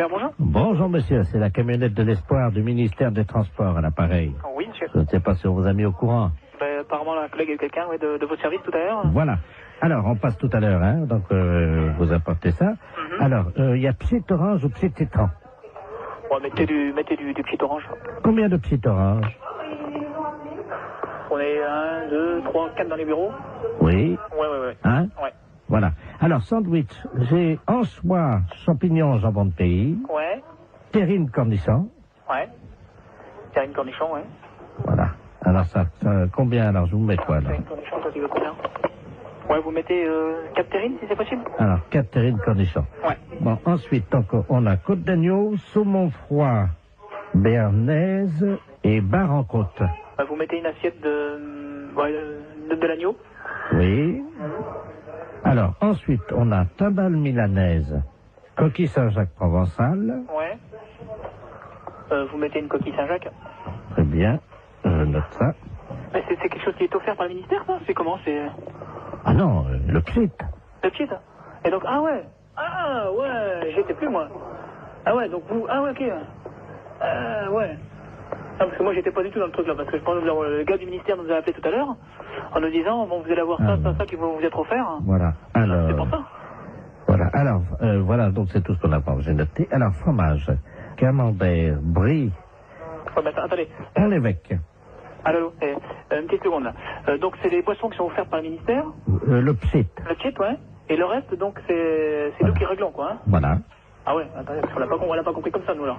[SPEAKER 12] Bonjour.
[SPEAKER 6] Bonjour, monsieur. C'est la camionnette de l'espoir du ministère des Transports à l'appareil.
[SPEAKER 12] Oui, monsieur.
[SPEAKER 6] Je ne sais pas si on vous a mis au courant.
[SPEAKER 12] Apparemment, la collègue a eu quelqu'un de votre service tout à l'heure.
[SPEAKER 6] Voilà. Alors, on passe tout à l'heure, hein. Donc, vous apportez ça. Alors, il y a petite orange ou petite citron?
[SPEAKER 12] Bon, mettez du petit orange.
[SPEAKER 6] Combien de petites oranges?
[SPEAKER 12] On est 1, 2, 3, 4 dans les bureaux.
[SPEAKER 6] Oui.
[SPEAKER 12] Ouais.
[SPEAKER 6] Hein?
[SPEAKER 12] Ouais.
[SPEAKER 6] Voilà. Alors, sandwich, j'ai anchois, champignons, jambon de pays,
[SPEAKER 12] Ouais.
[SPEAKER 6] terrine cornichon.
[SPEAKER 12] Ouais. Terrine cornichon, ouais.
[SPEAKER 6] Voilà. Alors, ça combien? Alors, je vous mets quoi, là?
[SPEAKER 12] Terrine cornichon, toi, tu veux combien? Ouais, vous mettez 4 terrines, si c'est possible?
[SPEAKER 6] Alors, 4 terrines cornichons.
[SPEAKER 12] Ouais.
[SPEAKER 6] Bon, ensuite, donc, on a côte d'agneau, saumon froid, béarnaise et bar en côte.
[SPEAKER 12] Vous mettez une assiette de l'agneau?
[SPEAKER 6] Oui. Alors, ensuite, on a timbale milanaise, coquille Saint-Jacques provençal.
[SPEAKER 12] Ouais. Vous mettez une coquille Saint-Jacques?
[SPEAKER 6] Très bien, je note ça.
[SPEAKER 12] Mais c'est quelque chose qui est offert par le ministère, ça? C'est comment? C'est...
[SPEAKER 6] Ah non, le pchit.
[SPEAKER 12] Le pchit? Et donc, ah ouais, j'y étais plus, moi. Ah ouais, donc vous, ah ouais, ok. Ouais. Ah, parce que moi, j'étais pas du tout dans le truc, là, parce que je pense que le gars du ministère nous a appelé tout à l'heure, en nous disant, bon, vous allez avoir ça qui va vous être offert.
[SPEAKER 6] Voilà, alors...
[SPEAKER 12] C'est pour ça.
[SPEAKER 6] Voilà, alors, voilà, donc c'est tout ce qu'on a pas, j'ai noté. Alors, fromage, camembert, brie...
[SPEAKER 12] Ouais, mais attendez.
[SPEAKER 6] À l'évêque.
[SPEAKER 12] Allô, une petite seconde, là. Donc, c'est les boissons qui sont offertes par le ministère?
[SPEAKER 6] Le pchit.
[SPEAKER 12] Le pchit, ouais. Et le reste, donc, c'est nous qui réglons, quoi, hein.
[SPEAKER 6] Voilà.
[SPEAKER 12] Ah ouais, attendez, parce qu'on l'a pas compris comme ça, nous, là.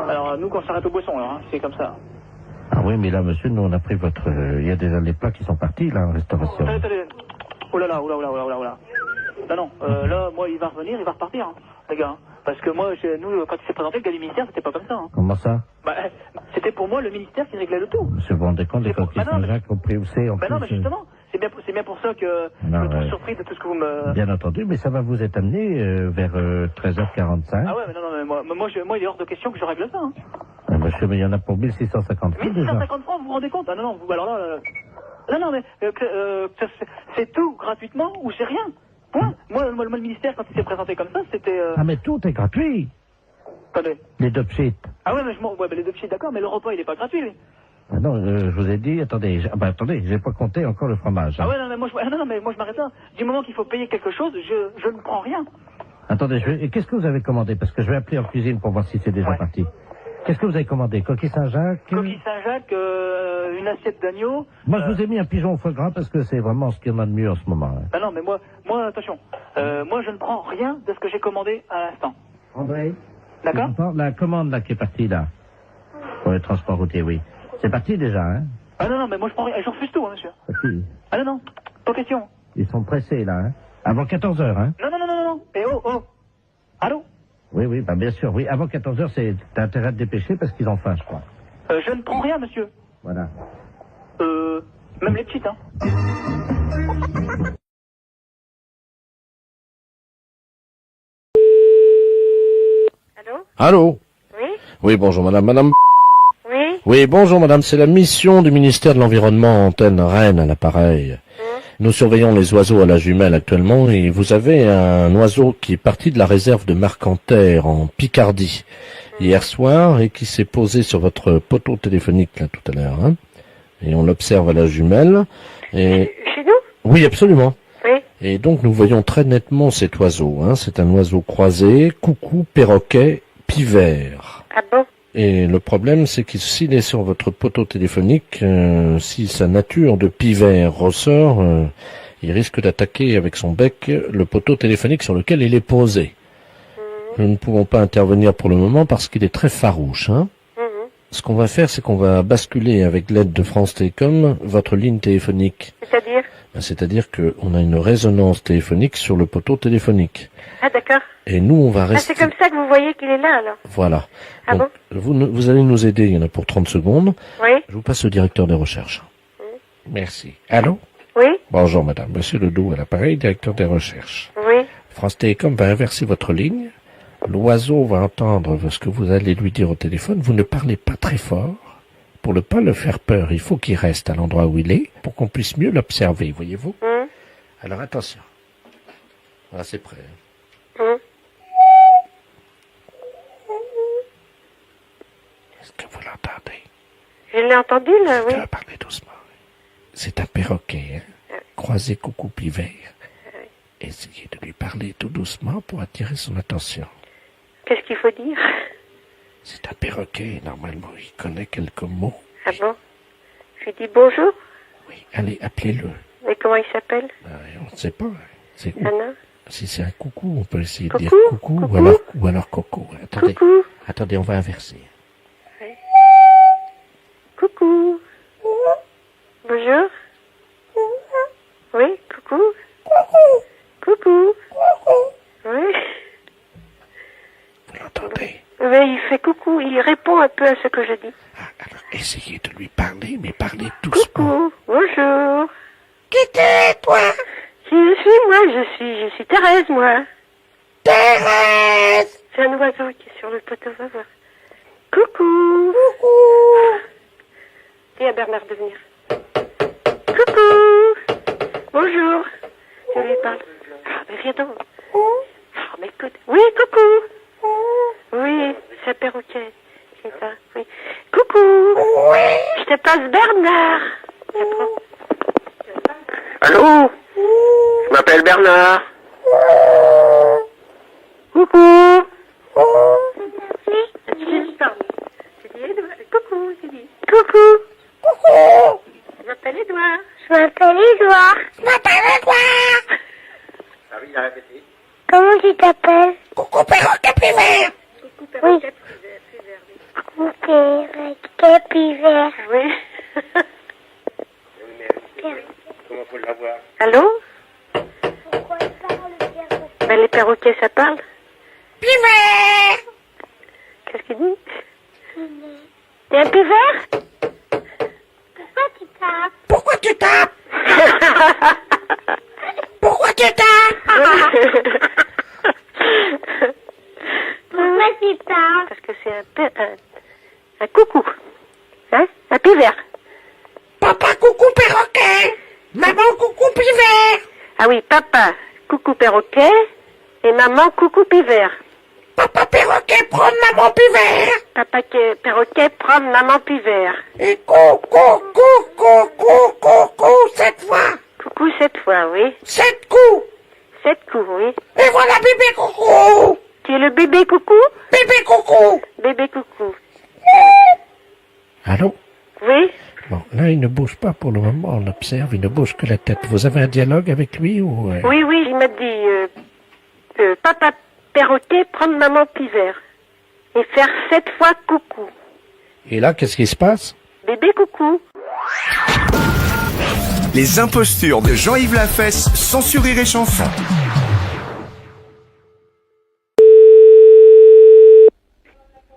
[SPEAKER 12] Alors, nous, quand on s'arrête aux boissons, alors, hein, c'est comme ça.
[SPEAKER 6] Ah oui, mais là, monsieur, nous, on a pris votre... Il y a déjà les plats qui sont partis, là, en restauration.
[SPEAKER 12] Attendez. Oh là là. Non, là, moi, il va revenir, il va repartir, hein, les gars. Hein. Parce que moi, nous, quand il s'est présenté, le gars du ministère, c'était pas comme ça. Hein.
[SPEAKER 6] Comment ça?
[SPEAKER 12] C'était pour moi le ministère qui réglait le tout.
[SPEAKER 6] Monsieur, vous vous rendez compte des coquilles Saint-Jacques au prix où c'est, en plus...
[SPEAKER 12] non, mais justement, c'est bien pour ça que je me trouve surpris de tout ce que vous me...
[SPEAKER 6] Bien entendu, mais ça va vous être amené vers 13h45.
[SPEAKER 12] Ah ouais, mais non, moi, il est hors de question que je règle ça. Hein.
[SPEAKER 6] Monsieur, mais il y en a pour 1650 francs déjà.
[SPEAKER 12] 1650 francs, vous vous rendez compte? Ah non, non, vous, alors là... non, mais c'est tout gratuitement ou c'est rien? Point. Moi, le ministère, quand il s'est présenté comme ça, c'était...
[SPEAKER 2] Ah, mais tout est gratuit.
[SPEAKER 12] Attendez.
[SPEAKER 2] Les deux pchits.
[SPEAKER 12] Ah ouais, mais les deux petits, d'accord, mais le repas, il est pas gratuit, lui.
[SPEAKER 2] Ah non, je vous ai dit, attendez, j'ai pas compté encore le fromage. Hein.
[SPEAKER 12] Ah ouais, non, mais moi, je m'arrête là. Du moment qu'il faut payer quelque chose, je ne prends rien.
[SPEAKER 2] Attendez, qu'est-ce que vous avez commandé? Parce que je vais appeler en cuisine pour voir si c'est déjà parti. Qu'est-ce que vous avez commandé? Coquille Saint-Jacques?
[SPEAKER 12] Coquille Saint-Jacques, une assiette d'agneau.
[SPEAKER 2] Moi, je vous ai mis un pigeon au foie gras parce que c'est vraiment ce qu'il y en a de mieux en ce moment. Hein.
[SPEAKER 12] Ah non, mais moi, attention. Moi, je ne prends rien de ce que j'ai commandé à l'instant.
[SPEAKER 2] André?
[SPEAKER 12] D'accord?
[SPEAKER 2] La commande, là, qui est partie, là. Pour le transport routier, oui. C'est parti déjà, hein?
[SPEAKER 12] Ah non, mais moi, je prends rien. Je refuse tout, hein, monsieur.
[SPEAKER 2] Parti.
[SPEAKER 12] Ah non, pas question.
[SPEAKER 2] Ils sont pressés, là, hein? Avant 14h, hein?
[SPEAKER 12] Non. Eh oh. Allô?
[SPEAKER 2] Oui, bah bien sûr, oui. Avant 14h, t'as intérêt à te dépêcher parce qu'ils ont faim, je crois.
[SPEAKER 12] Je ne prends rien, monsieur.
[SPEAKER 2] Voilà.
[SPEAKER 12] Même les petites, hein.
[SPEAKER 3] Allô?
[SPEAKER 1] Oui?
[SPEAKER 3] Oui, bonjour madame. Madame?
[SPEAKER 1] Oui?
[SPEAKER 3] Oui, bonjour madame. C'est la mission du ministère de l'Environnement, antenne Rennes à l'appareil. Nous surveillons les oiseaux à la jumelle actuellement et vous avez un oiseau qui est parti de la réserve de Marcanterre en Picardie hier soir et qui s'est posé sur votre poteau téléphonique là tout à l'heure. Hein, et on l'observe à la jumelle. Et...
[SPEAKER 1] Chez nous?
[SPEAKER 3] Oui, absolument.
[SPEAKER 1] Oui.
[SPEAKER 3] Et donc nous voyons très nettement cet oiseau. Hein. C'est un oiseau croisé, coucou, perroquet, pivert.
[SPEAKER 1] Ah bon?
[SPEAKER 3] Et le problème, c'est que s'il est sur votre poteau téléphonique, si sa nature de pivert ressort, il risque d'attaquer avec son bec le poteau téléphonique sur lequel il est posé. Nous ne pouvons pas intervenir pour le moment parce qu'il est très farouche. Hein. Ce qu'on va faire, c'est qu'on va basculer avec l'aide de France Télécom votre ligne téléphonique.
[SPEAKER 1] C'est-à-dire?
[SPEAKER 3] C'est-à-dire qu'on a une résonance téléphonique sur le poteau téléphonique.
[SPEAKER 1] Ah d'accord.
[SPEAKER 3] Et nous, on va rester...
[SPEAKER 1] Ah, c'est comme ça que vous voyez qu'il est là, alors?
[SPEAKER 3] Voilà.
[SPEAKER 1] Ah
[SPEAKER 3] donc,
[SPEAKER 1] bon?
[SPEAKER 3] vous allez nous aider, il y en a pour 30 secondes.
[SPEAKER 1] Oui.
[SPEAKER 3] Je vous passe au directeur des recherches. Merci. Allô?
[SPEAKER 1] Oui.
[SPEAKER 3] Bonjour madame, monsieur Ledoux à l'appareil, directeur des recherches.
[SPEAKER 1] Oui.
[SPEAKER 3] France Télécom va inverser votre ligne. L'oiseau va entendre ce que vous allez lui dire au téléphone. Vous ne parlez pas très fort. Pour ne pas le faire peur, il faut qu'il reste à l'endroit où il est, pour qu'on puisse mieux l'observer, voyez-vous? Alors attention. Voilà, c'est prêt. Est-ce que vous l'entendez?
[SPEAKER 1] Je l'ai entendu, là, oui.
[SPEAKER 3] Je vais parler doucement. C'est un perroquet, hein? Croisé coucou pivert. Essayez de lui parler tout doucement pour attirer son attention.
[SPEAKER 1] Qu'est-ce qu'il faut dire?
[SPEAKER 3] C'est un perroquet, normalement, il connaît quelques mots.
[SPEAKER 1] Ah bon? Je lui dis bonjour?
[SPEAKER 3] Oui, allez, appelez-le.
[SPEAKER 1] Mais comment il s'appelle?
[SPEAKER 3] On ne sait pas. C'est où?
[SPEAKER 1] Ah non?
[SPEAKER 3] Si c'est un coucou, on peut essayer
[SPEAKER 1] coucou?
[SPEAKER 3] De dire coucou, ou alors coco. Attendez,
[SPEAKER 1] coucou.
[SPEAKER 3] Attendez, on va inverser.
[SPEAKER 1] Oui. Coucou. Bonjour. Oui, coucou. Coucou. Oui.
[SPEAKER 3] Vous l'entendez?
[SPEAKER 1] Oui, il fait coucou, il répond un peu à ce que je dis.
[SPEAKER 3] Alors, essayez de lui parler, mais parlez doucement.
[SPEAKER 1] Coucou, bonjour.
[SPEAKER 5] Qui t'es, toi?
[SPEAKER 1] Je suis Thérèse, moi.
[SPEAKER 5] Thérèse!
[SPEAKER 1] C'est un oiseau qui est sur le poteau, va voir. Coucou.
[SPEAKER 5] Coucou.
[SPEAKER 1] Dis à Bernard de venir. Coucou. Bonjour. Je lui parle. Ah, mais viens donc. Ah, mais écoute. Oui, coucou. Oui, c'est un perroquet. C'est ça, oui. Coucou.
[SPEAKER 5] Oui.
[SPEAKER 1] Je te passe Bernard.
[SPEAKER 13] Allô? Je m'appelle Bernard.
[SPEAKER 1] Coucou. Tu dis Edouard. Coucou, tu dis. Coucou.
[SPEAKER 5] Coucou.
[SPEAKER 1] Je m'appelle Edouard.
[SPEAKER 5] Je m'appelle Edouard. Je m'appelle Edouard.
[SPEAKER 13] Ah oui, il a répété.
[SPEAKER 5] Comment tu t'appelles? Coucou perroquet pivert.
[SPEAKER 1] Coucou perroquet pivert.
[SPEAKER 5] Coucou perroquet pivert.
[SPEAKER 1] Oui.
[SPEAKER 13] Comment faut l'avoir?
[SPEAKER 1] Allô?
[SPEAKER 5] Pourquoi il parle le perroquet?
[SPEAKER 1] Ben, les perroquets, ça parle?
[SPEAKER 5] Pivert.
[SPEAKER 1] Qu'est-ce qu'il dit? T'es un pivert?
[SPEAKER 5] Pourquoi tu tapes? Pourquoi tu tapes? Pourquoi tu tapes? Pourquoi tu tapes?
[SPEAKER 1] Parce que c'est un coucou. Hein? Un pivert. papa, coucou perroquet, et maman, coucou pivert.
[SPEAKER 8] Papa perroquet, prendre maman pivert.
[SPEAKER 1] Papa perroquet, prendre maman pivert.
[SPEAKER 8] Et coucou, 7 fois.
[SPEAKER 1] Coucou 7 fois, oui.
[SPEAKER 8] 7 coups.
[SPEAKER 1] 7 coups, oui.
[SPEAKER 8] Et voilà bébé coucou.
[SPEAKER 1] Tu es le bébé coucou?
[SPEAKER 8] Bébé coucou.
[SPEAKER 1] Bébé coucou.
[SPEAKER 2] Allô?
[SPEAKER 1] Oui?
[SPEAKER 2] Bon, là, il ne bouge pas pour le moment, on observe, il ne bouge que la tête. Vous avez un dialogue avec lui ou...
[SPEAKER 1] Oui, il m'a dit, papa perroquet, prendre maman pivert. Et faire 7 fois coucou.
[SPEAKER 2] Et là, qu'est-ce qui se passe?
[SPEAKER 1] Bébé coucou.
[SPEAKER 14] Les impostures de Jean-Yves Lafesse, sans sourire et chanson.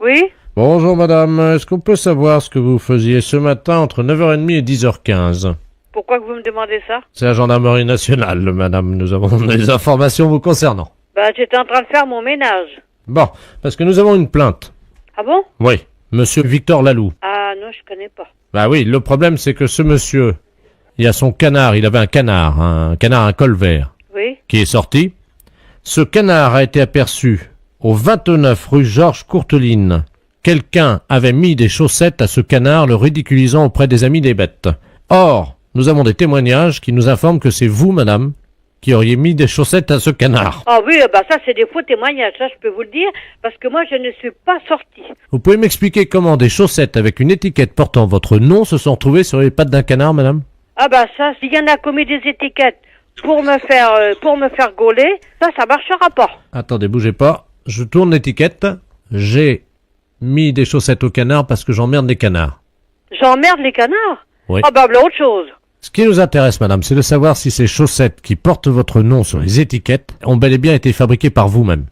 [SPEAKER 10] Oui?
[SPEAKER 3] Bonjour madame, est-ce qu'on peut savoir ce que vous faisiez ce matin entre 9h30 et 10h15?
[SPEAKER 10] Pourquoi que vous me demandez ça?
[SPEAKER 3] C'est la gendarmerie nationale, madame, nous avons des informations vous concernant.
[SPEAKER 10] Bah, j'étais en train de faire mon ménage.
[SPEAKER 3] Bon, parce que nous avons une plainte.
[SPEAKER 10] Ah bon?
[SPEAKER 3] Oui, monsieur Victor Laloux.
[SPEAKER 10] Ah non, je connais pas.
[SPEAKER 3] Bah oui, le problème c'est que ce monsieur, il a son canard, il avait un canard à col vert.
[SPEAKER 10] Oui?
[SPEAKER 3] Qui est sorti. Ce canard a été aperçu au 29 rue Georges Courteline. Quelqu'un avait mis des chaussettes à ce canard, le ridiculisant auprès des amis des bêtes. Or, nous avons des témoignages qui nous informent que c'est vous, madame, qui auriez mis des chaussettes à ce canard.
[SPEAKER 10] Ah oui, bah ça c'est des faux témoignages, ça je peux vous le dire, parce que moi je ne suis pas sortie.
[SPEAKER 3] Vous pouvez m'expliquer comment des chaussettes avec une étiquette portant votre nom se sont trouvées sur les pattes d'un canard, madame?
[SPEAKER 10] Ah bah ça, s'il y en a commis des étiquettes pour me faire gauler, ça marchera pas.
[SPEAKER 3] Attendez, bougez pas. Je tourne l'étiquette. J'ai mis des chaussettes au canard parce que j'emmerde les canards.
[SPEAKER 10] J'emmerde les canards?
[SPEAKER 3] Oui.
[SPEAKER 10] Ah bah voilà autre chose.
[SPEAKER 3] Ce qui nous intéresse, madame, c'est de savoir si ces chaussettes qui portent votre nom sur les étiquettes ont bel et bien été fabriquées par vous-même.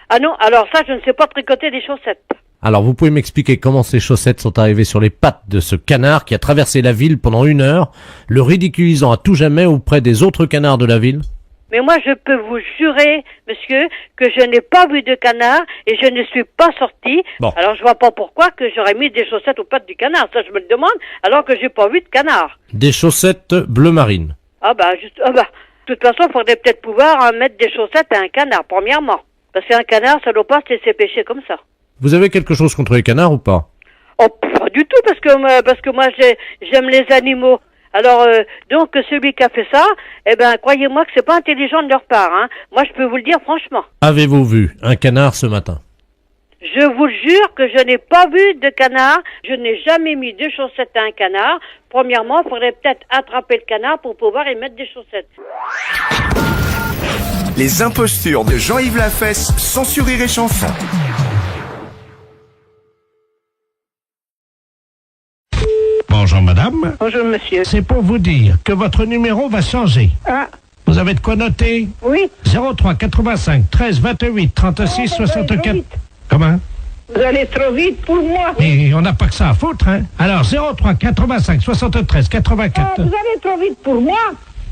[SPEAKER 10] Ah non, alors ça, je ne sais pas tricoter des chaussettes.
[SPEAKER 3] Alors, vous pouvez m'expliquer comment ces chaussettes sont arrivées sur les pattes de ce canard qui a traversé la ville pendant 1 heure, le ridiculisant à tout jamais auprès des autres canards de la ville?
[SPEAKER 10] Mais moi, je peux vous jurer, monsieur, que je n'ai pas vu de canard et je ne suis pas sortie.
[SPEAKER 3] Bon.
[SPEAKER 10] Alors, je vois pas pourquoi que j'aurais mis des chaussettes aux pattes du canard. Ça, je me le demande, alors que j'ai pas vu de canard.
[SPEAKER 3] Des chaussettes bleu marine.
[SPEAKER 10] De toute façon, il faudrait peut-être pouvoir mettre des chaussettes à un canard, premièrement. Parce qu'un canard, ça doit pas se laisser pêcher comme ça.
[SPEAKER 3] Vous avez quelque chose contre les canards ou pas?
[SPEAKER 10] Oh, pas du tout, parce que moi, j'aime les animaux. Alors, donc, celui qui a fait ça, croyez-moi que c'est pas intelligent de leur part, hein. Moi, je peux vous le dire franchement.
[SPEAKER 3] Avez-vous vu un canard ce matin?
[SPEAKER 10] Je vous jure que je n'ai pas vu de canard. Je n'ai jamais mis de chaussettes à un canard. Premièrement, il faudrait peut-être attraper le canard pour pouvoir y mettre des chaussettes.
[SPEAKER 14] Les impostures de Jean-Yves Lafesse, sans sourire et chanson.
[SPEAKER 8] Bonjour madame.
[SPEAKER 10] Bonjour monsieur.
[SPEAKER 8] C'est pour vous dire que votre numéro va changer.
[SPEAKER 10] Ah.
[SPEAKER 8] Vous avez de quoi noter?
[SPEAKER 10] Oui.
[SPEAKER 8] 03 85 13 28 36 64. Comment?
[SPEAKER 10] Vous allez trop vite pour moi.
[SPEAKER 8] Mais on n'a pas que ça à foutre, hein? Alors 03 85 73 84.
[SPEAKER 10] Vous allez trop vite pour moi.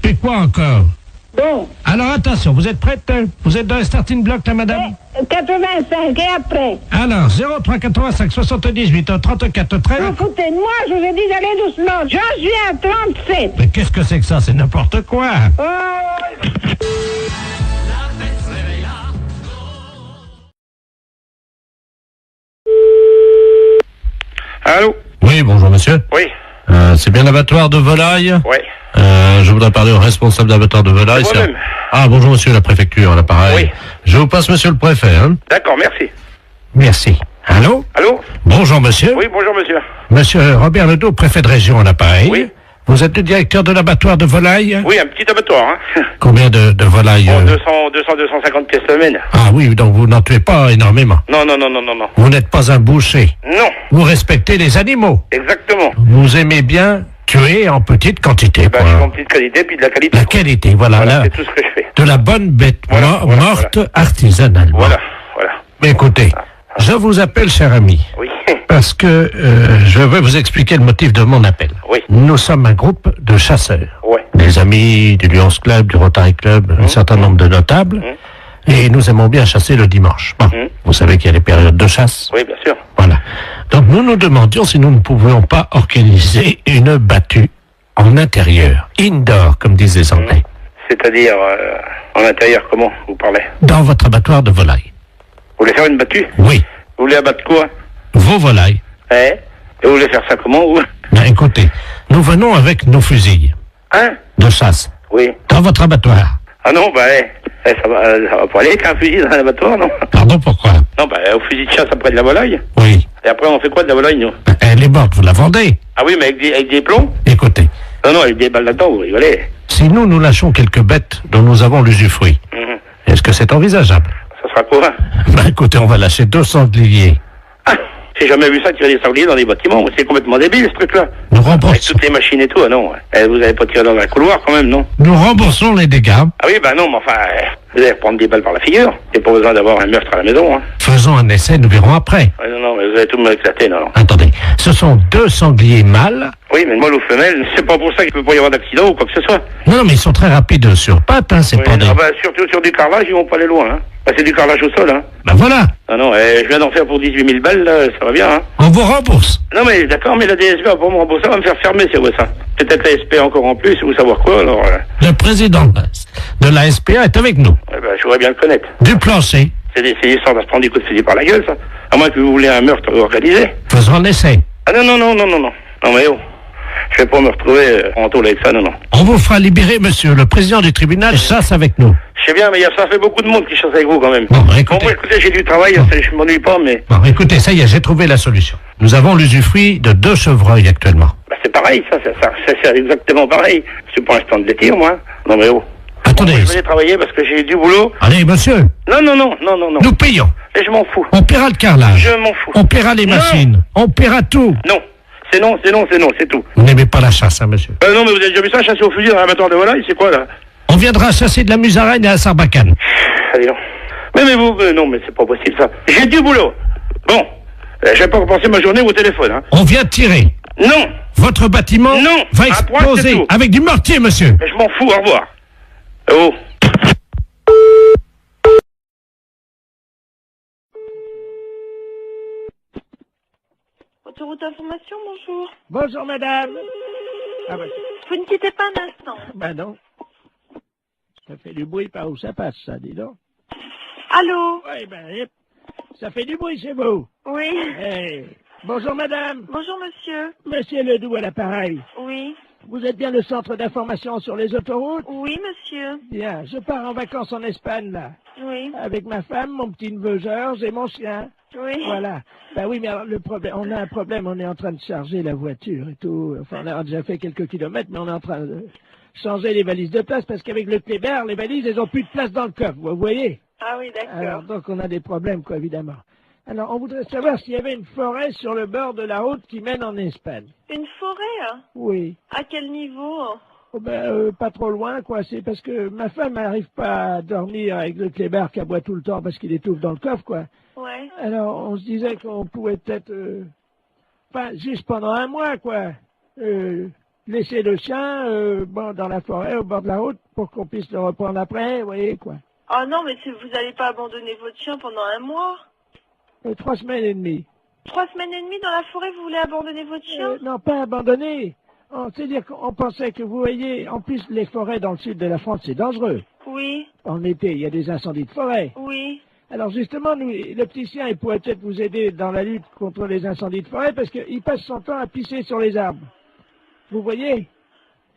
[SPEAKER 8] Et quoi encore?
[SPEAKER 10] Bon.
[SPEAKER 8] Alors attention, vous êtes prête? Vous êtes dans le starting block là, madame?
[SPEAKER 10] 85 et après.
[SPEAKER 8] Alors 03 85 78 34 13.
[SPEAKER 10] Écoutez, moi, je vous ai dit d'aller doucement. Je suis à 37.
[SPEAKER 8] Mais qu'est-ce que c'est que ça? C'est n'importe quoi.
[SPEAKER 13] Allô?
[SPEAKER 6] Oui, bonjour monsieur.
[SPEAKER 13] Oui.
[SPEAKER 6] C'est bien l'abattoir de volaille?
[SPEAKER 13] Oui.
[SPEAKER 6] Je voudrais parler au responsable d'abattoir de volaille.
[SPEAKER 13] C'est moi-même.
[SPEAKER 6] Ah, bonjour monsieur la préfecture, à l'appareil.
[SPEAKER 13] Oui.
[SPEAKER 6] Je vous passe monsieur le préfet, hein.
[SPEAKER 13] D'accord, merci.
[SPEAKER 6] Merci. Allô?
[SPEAKER 13] Allô?
[SPEAKER 6] Bonjour monsieur.
[SPEAKER 13] Oui, bonjour monsieur.
[SPEAKER 6] Monsieur Robert Ledoux, préfet de région à l'appareil.
[SPEAKER 13] Oui.
[SPEAKER 6] Vous êtes le directeur de l'abattoir de volaille?
[SPEAKER 13] Oui, un petit abattoir, hein.
[SPEAKER 6] Combien de volailles?
[SPEAKER 13] 250 pièces semaine.
[SPEAKER 6] Ah oui, donc vous n'en tuez pas énormément.
[SPEAKER 13] Non.
[SPEAKER 6] Vous n'êtes pas un boucher.
[SPEAKER 13] Non.
[SPEAKER 6] Vous respectez les animaux.
[SPEAKER 13] Exactement.
[SPEAKER 6] Vous aimez bien tuer en petite quantité.
[SPEAKER 13] Je suis en petite qualité, puis de la qualité.
[SPEAKER 6] La qualité, voilà.
[SPEAKER 13] C'est tout ce que je fais.
[SPEAKER 6] De la bonne bête morte artisanalement.
[SPEAKER 13] Voilà.
[SPEAKER 6] Mais écoutez, je vous appelle, cher ami.
[SPEAKER 13] Oui.
[SPEAKER 6] Parce que je vais vous expliquer le motif de mon appel.
[SPEAKER 13] Oui.
[SPEAKER 6] Nous sommes un groupe de chasseurs.
[SPEAKER 13] Ouais.
[SPEAKER 6] Des amis du Lions Club, du Rotary Club, un certain nombre de notables. Et nous aimons bien chasser le dimanche. Bon, vous savez qu'il y a les périodes de chasse.
[SPEAKER 13] Oui, bien sûr.
[SPEAKER 6] Voilà. Donc nous nous demandions si nous ne pouvions pas organiser une battue en intérieur, indoor, comme disent les Anglais.
[SPEAKER 13] C'est-à-dire, en intérieur, comment vous parlez?
[SPEAKER 2] Dans votre abattoir de volailles.
[SPEAKER 13] Vous voulez faire une battue?
[SPEAKER 2] Oui.
[SPEAKER 13] Vous voulez abattre quoi?
[SPEAKER 2] Vos volailles.
[SPEAKER 13] Eh? Et vous voulez faire ça comment, vous?
[SPEAKER 2] Ben écoutez, nous venons avec nos fusils.
[SPEAKER 13] Hein?
[SPEAKER 2] De chasse.
[SPEAKER 13] Oui.
[SPEAKER 2] Dans votre abattoir.
[SPEAKER 13] Ah non, bah, ça va pas aller avec un fusil dans un abattoir, non?
[SPEAKER 2] Pardon, pourquoi?
[SPEAKER 13] Non, bah, au fusil de chasse après de la volaille.
[SPEAKER 2] Oui.
[SPEAKER 13] Et après, on fait quoi de la volaille, nous?
[SPEAKER 2] Elle est morte, vous la vendez?
[SPEAKER 13] Ah oui, mais avec des plombs?
[SPEAKER 2] Écoutez,
[SPEAKER 13] Non, avec des balles là-dedans, vous rigolez.
[SPEAKER 2] si nous lâchons quelques bêtes dont nous avons l'usufruit, est-ce que c'est envisageable?
[SPEAKER 13] Ça sera quoi?
[SPEAKER 2] Ben écoutez, on va lâcher 2 sangliers.
[SPEAKER 13] J'ai jamais vu ça tirer des sangliers dans des bâtiments. C'est complètement débile, ce truc-là.
[SPEAKER 2] Nous
[SPEAKER 13] Avec
[SPEAKER 2] remboursons.
[SPEAKER 13] toutes les machines et tout, ah non. Vous avez pas tiré dans un couloir, quand même, non?
[SPEAKER 2] Nous remboursons les dégâts.
[SPEAKER 13] Ah oui, bah non, mais enfin, vous allez reprendre des balles par la figure. Il n'y a pas besoin d'avoir un meurtre à la maison, hein.
[SPEAKER 2] Faisons un essai, nous verrons après.
[SPEAKER 13] Ouais, non, mais vous allez tout me éclater, non, non.
[SPEAKER 2] Attendez, ce sont 2 sangliers mâles.
[SPEAKER 13] Oui, mais mâle ou femelle, c'est pas pour ça qu'il peut pas y avoir d'accident ou quoi que ce soit.
[SPEAKER 2] Non, mais ils sont très rapides sur pattes, hein, c'est
[SPEAKER 13] Oui,
[SPEAKER 2] pas des...
[SPEAKER 13] ah bah, surtout sur du carrelage, ils vont pas aller loin, hein. Bah, c'est du carrelage au sol, hein.
[SPEAKER 2] Ben voilà,
[SPEAKER 13] Ah non, je viens d'en faire pour 18 000 balles, là, ça va bien, hein.
[SPEAKER 2] on vous rembourse.
[SPEAKER 13] Non, mais d'accord, mais la DSP va pas me rembourser, va me faire fermer, c'est vrai ça. Peut-être la SP encore en plus, ou savoir quoi, alors...
[SPEAKER 2] Le président de la SPA est avec nous.
[SPEAKER 13] Ouais, bah, je voudrais bien le connaître.
[SPEAKER 2] Du plancher.
[SPEAKER 13] C'est l'histoire de se prendre des coups de fusil par la gueule, ça. À moins que vous voulez un meurtre organisé.
[SPEAKER 2] Faisons un essai.
[SPEAKER 13] Ah non, non, non, non, non, non. Non, mais oh. Je vais pas me retrouver en tôle avec ça, non, non.
[SPEAKER 2] On vous fera libérer, monsieur. Le président du tribunal chasse avec nous.
[SPEAKER 13] Je sais bien, mais ça fait beaucoup de monde qui chasse avec vous, quand même.
[SPEAKER 2] Bon, écoutez.
[SPEAKER 13] Bon, écoutez, j'ai du travail, je m'ennuie pas, mais...
[SPEAKER 2] Bon, écoutez, ça y est, j'ai trouvé la solution. Nous avons l'usufruit de 2 chevreuils actuellement.
[SPEAKER 13] Bah, c'est pareil, ça, c'est exactement pareil. C'est pour l'instant de les tirs, moi. Non, mais oh.
[SPEAKER 2] Attendez.
[SPEAKER 13] Bon, je vais aller travailler parce que j'ai du boulot.
[SPEAKER 2] Allez, monsieur.
[SPEAKER 13] Non, non, non, non, non, non.
[SPEAKER 2] Nous payons.
[SPEAKER 13] Et je m'en fous.
[SPEAKER 2] On paiera le carrelage.
[SPEAKER 13] Je m'en fous.
[SPEAKER 2] On paiera les machines. On paiera tout.
[SPEAKER 13] Non. C'est non, c'est non, c'est non, c'est tout.
[SPEAKER 2] Vous n'aimez pas la chasse, hein, monsieur?
[SPEAKER 13] Non, mais vous avez déjà vu ça, chasser au fusil dans l'abattoir de volaille, c'est quoi, là?
[SPEAKER 2] On viendra chasser de la musaraigne à Sarbacane.
[SPEAKER 13] Allez, non. Mais vous, non, mais c'est pas possible, ça. J'ai du boulot. Bon. Je vais pas repenser ma journée au téléphone, hein.
[SPEAKER 2] On vient de tirer.
[SPEAKER 13] Non.
[SPEAKER 2] Votre bâtiment
[SPEAKER 13] Non.
[SPEAKER 2] va
[SPEAKER 13] À droite, c'est
[SPEAKER 2] exploser
[SPEAKER 13] tout.
[SPEAKER 2] avec du mortier, monsieur.
[SPEAKER 13] Je m'en fous, au revoir. Oh.
[SPEAKER 15] Autoroute d'information, bonjour.
[SPEAKER 2] Bonjour, madame. Ah bah,
[SPEAKER 15] Vous ne quittez pas un instant.
[SPEAKER 2] bah non. Ça fait du bruit par où ça passe, ça, dis donc.
[SPEAKER 15] Allô?
[SPEAKER 2] Oui, ça fait du bruit chez vous.
[SPEAKER 15] Oui.
[SPEAKER 2] Eh, bonjour, madame.
[SPEAKER 15] Bonjour, monsieur.
[SPEAKER 2] Monsieur Ledoux à l'appareil.
[SPEAKER 15] Oui.
[SPEAKER 2] Vous êtes bien le centre d'information sur les autoroutes?
[SPEAKER 15] Oui, monsieur.
[SPEAKER 2] Bien, je pars en vacances en Espagne, là.
[SPEAKER 15] Oui.
[SPEAKER 2] Avec ma femme, mon petit-neveu Georges et mon chien.
[SPEAKER 15] Oui.
[SPEAKER 2] Voilà. Ben oui, mais alors le problème, on a un problème, on est en train de charger la voiture et tout. Enfin, on a déjà fait quelques kilomètres, mais on est en train de changer les valises de place parce qu'avec le Kléber, les valises, elles ont plus de place dans le coffre, vous voyez?
[SPEAKER 15] Ah oui, d'accord.
[SPEAKER 2] Alors, donc on a des problèmes, quoi, évidemment. Alors, on voudrait savoir s'il y avait une forêt sur le bord de la route qui mène en Espagne.
[SPEAKER 15] Une forêt, hein?
[SPEAKER 2] Oui.
[SPEAKER 15] À quel niveau?
[SPEAKER 2] Oh pas trop loin, quoi. C'est parce que ma femme n'arrive pas à dormir avec le Kléber qui aboie tout le temps parce qu'il étouffe dans le coffre, quoi.
[SPEAKER 15] Ouais.
[SPEAKER 2] Alors, on se disait qu'on pouvait peut-être, enfin, juste pendant un mois, quoi, laisser le chien, dans la forêt, au bord de la route, pour qu'on puisse le reprendre après, vous voyez, quoi.
[SPEAKER 15] Ah non, mais vous n'allez pas abandonner votre chien pendant un mois?
[SPEAKER 2] 3 semaines et demie.
[SPEAKER 15] 3 semaines et demie dans la forêt, vous voulez abandonner votre chien?
[SPEAKER 2] Non, pas abandonner. C'est-à-dire qu'on pensait que, vous voyez, en plus, les forêts dans le sud de la France, c'est dangereux.
[SPEAKER 15] Oui.
[SPEAKER 2] En été, il y a des incendies de forêt.
[SPEAKER 15] Oui.
[SPEAKER 2] Alors justement, nous, le petit chien, il pourrait peut-être vous aider dans la lutte contre les incendies de forêt parce qu'il passe son temps à pisser sur les arbres. Vous voyez?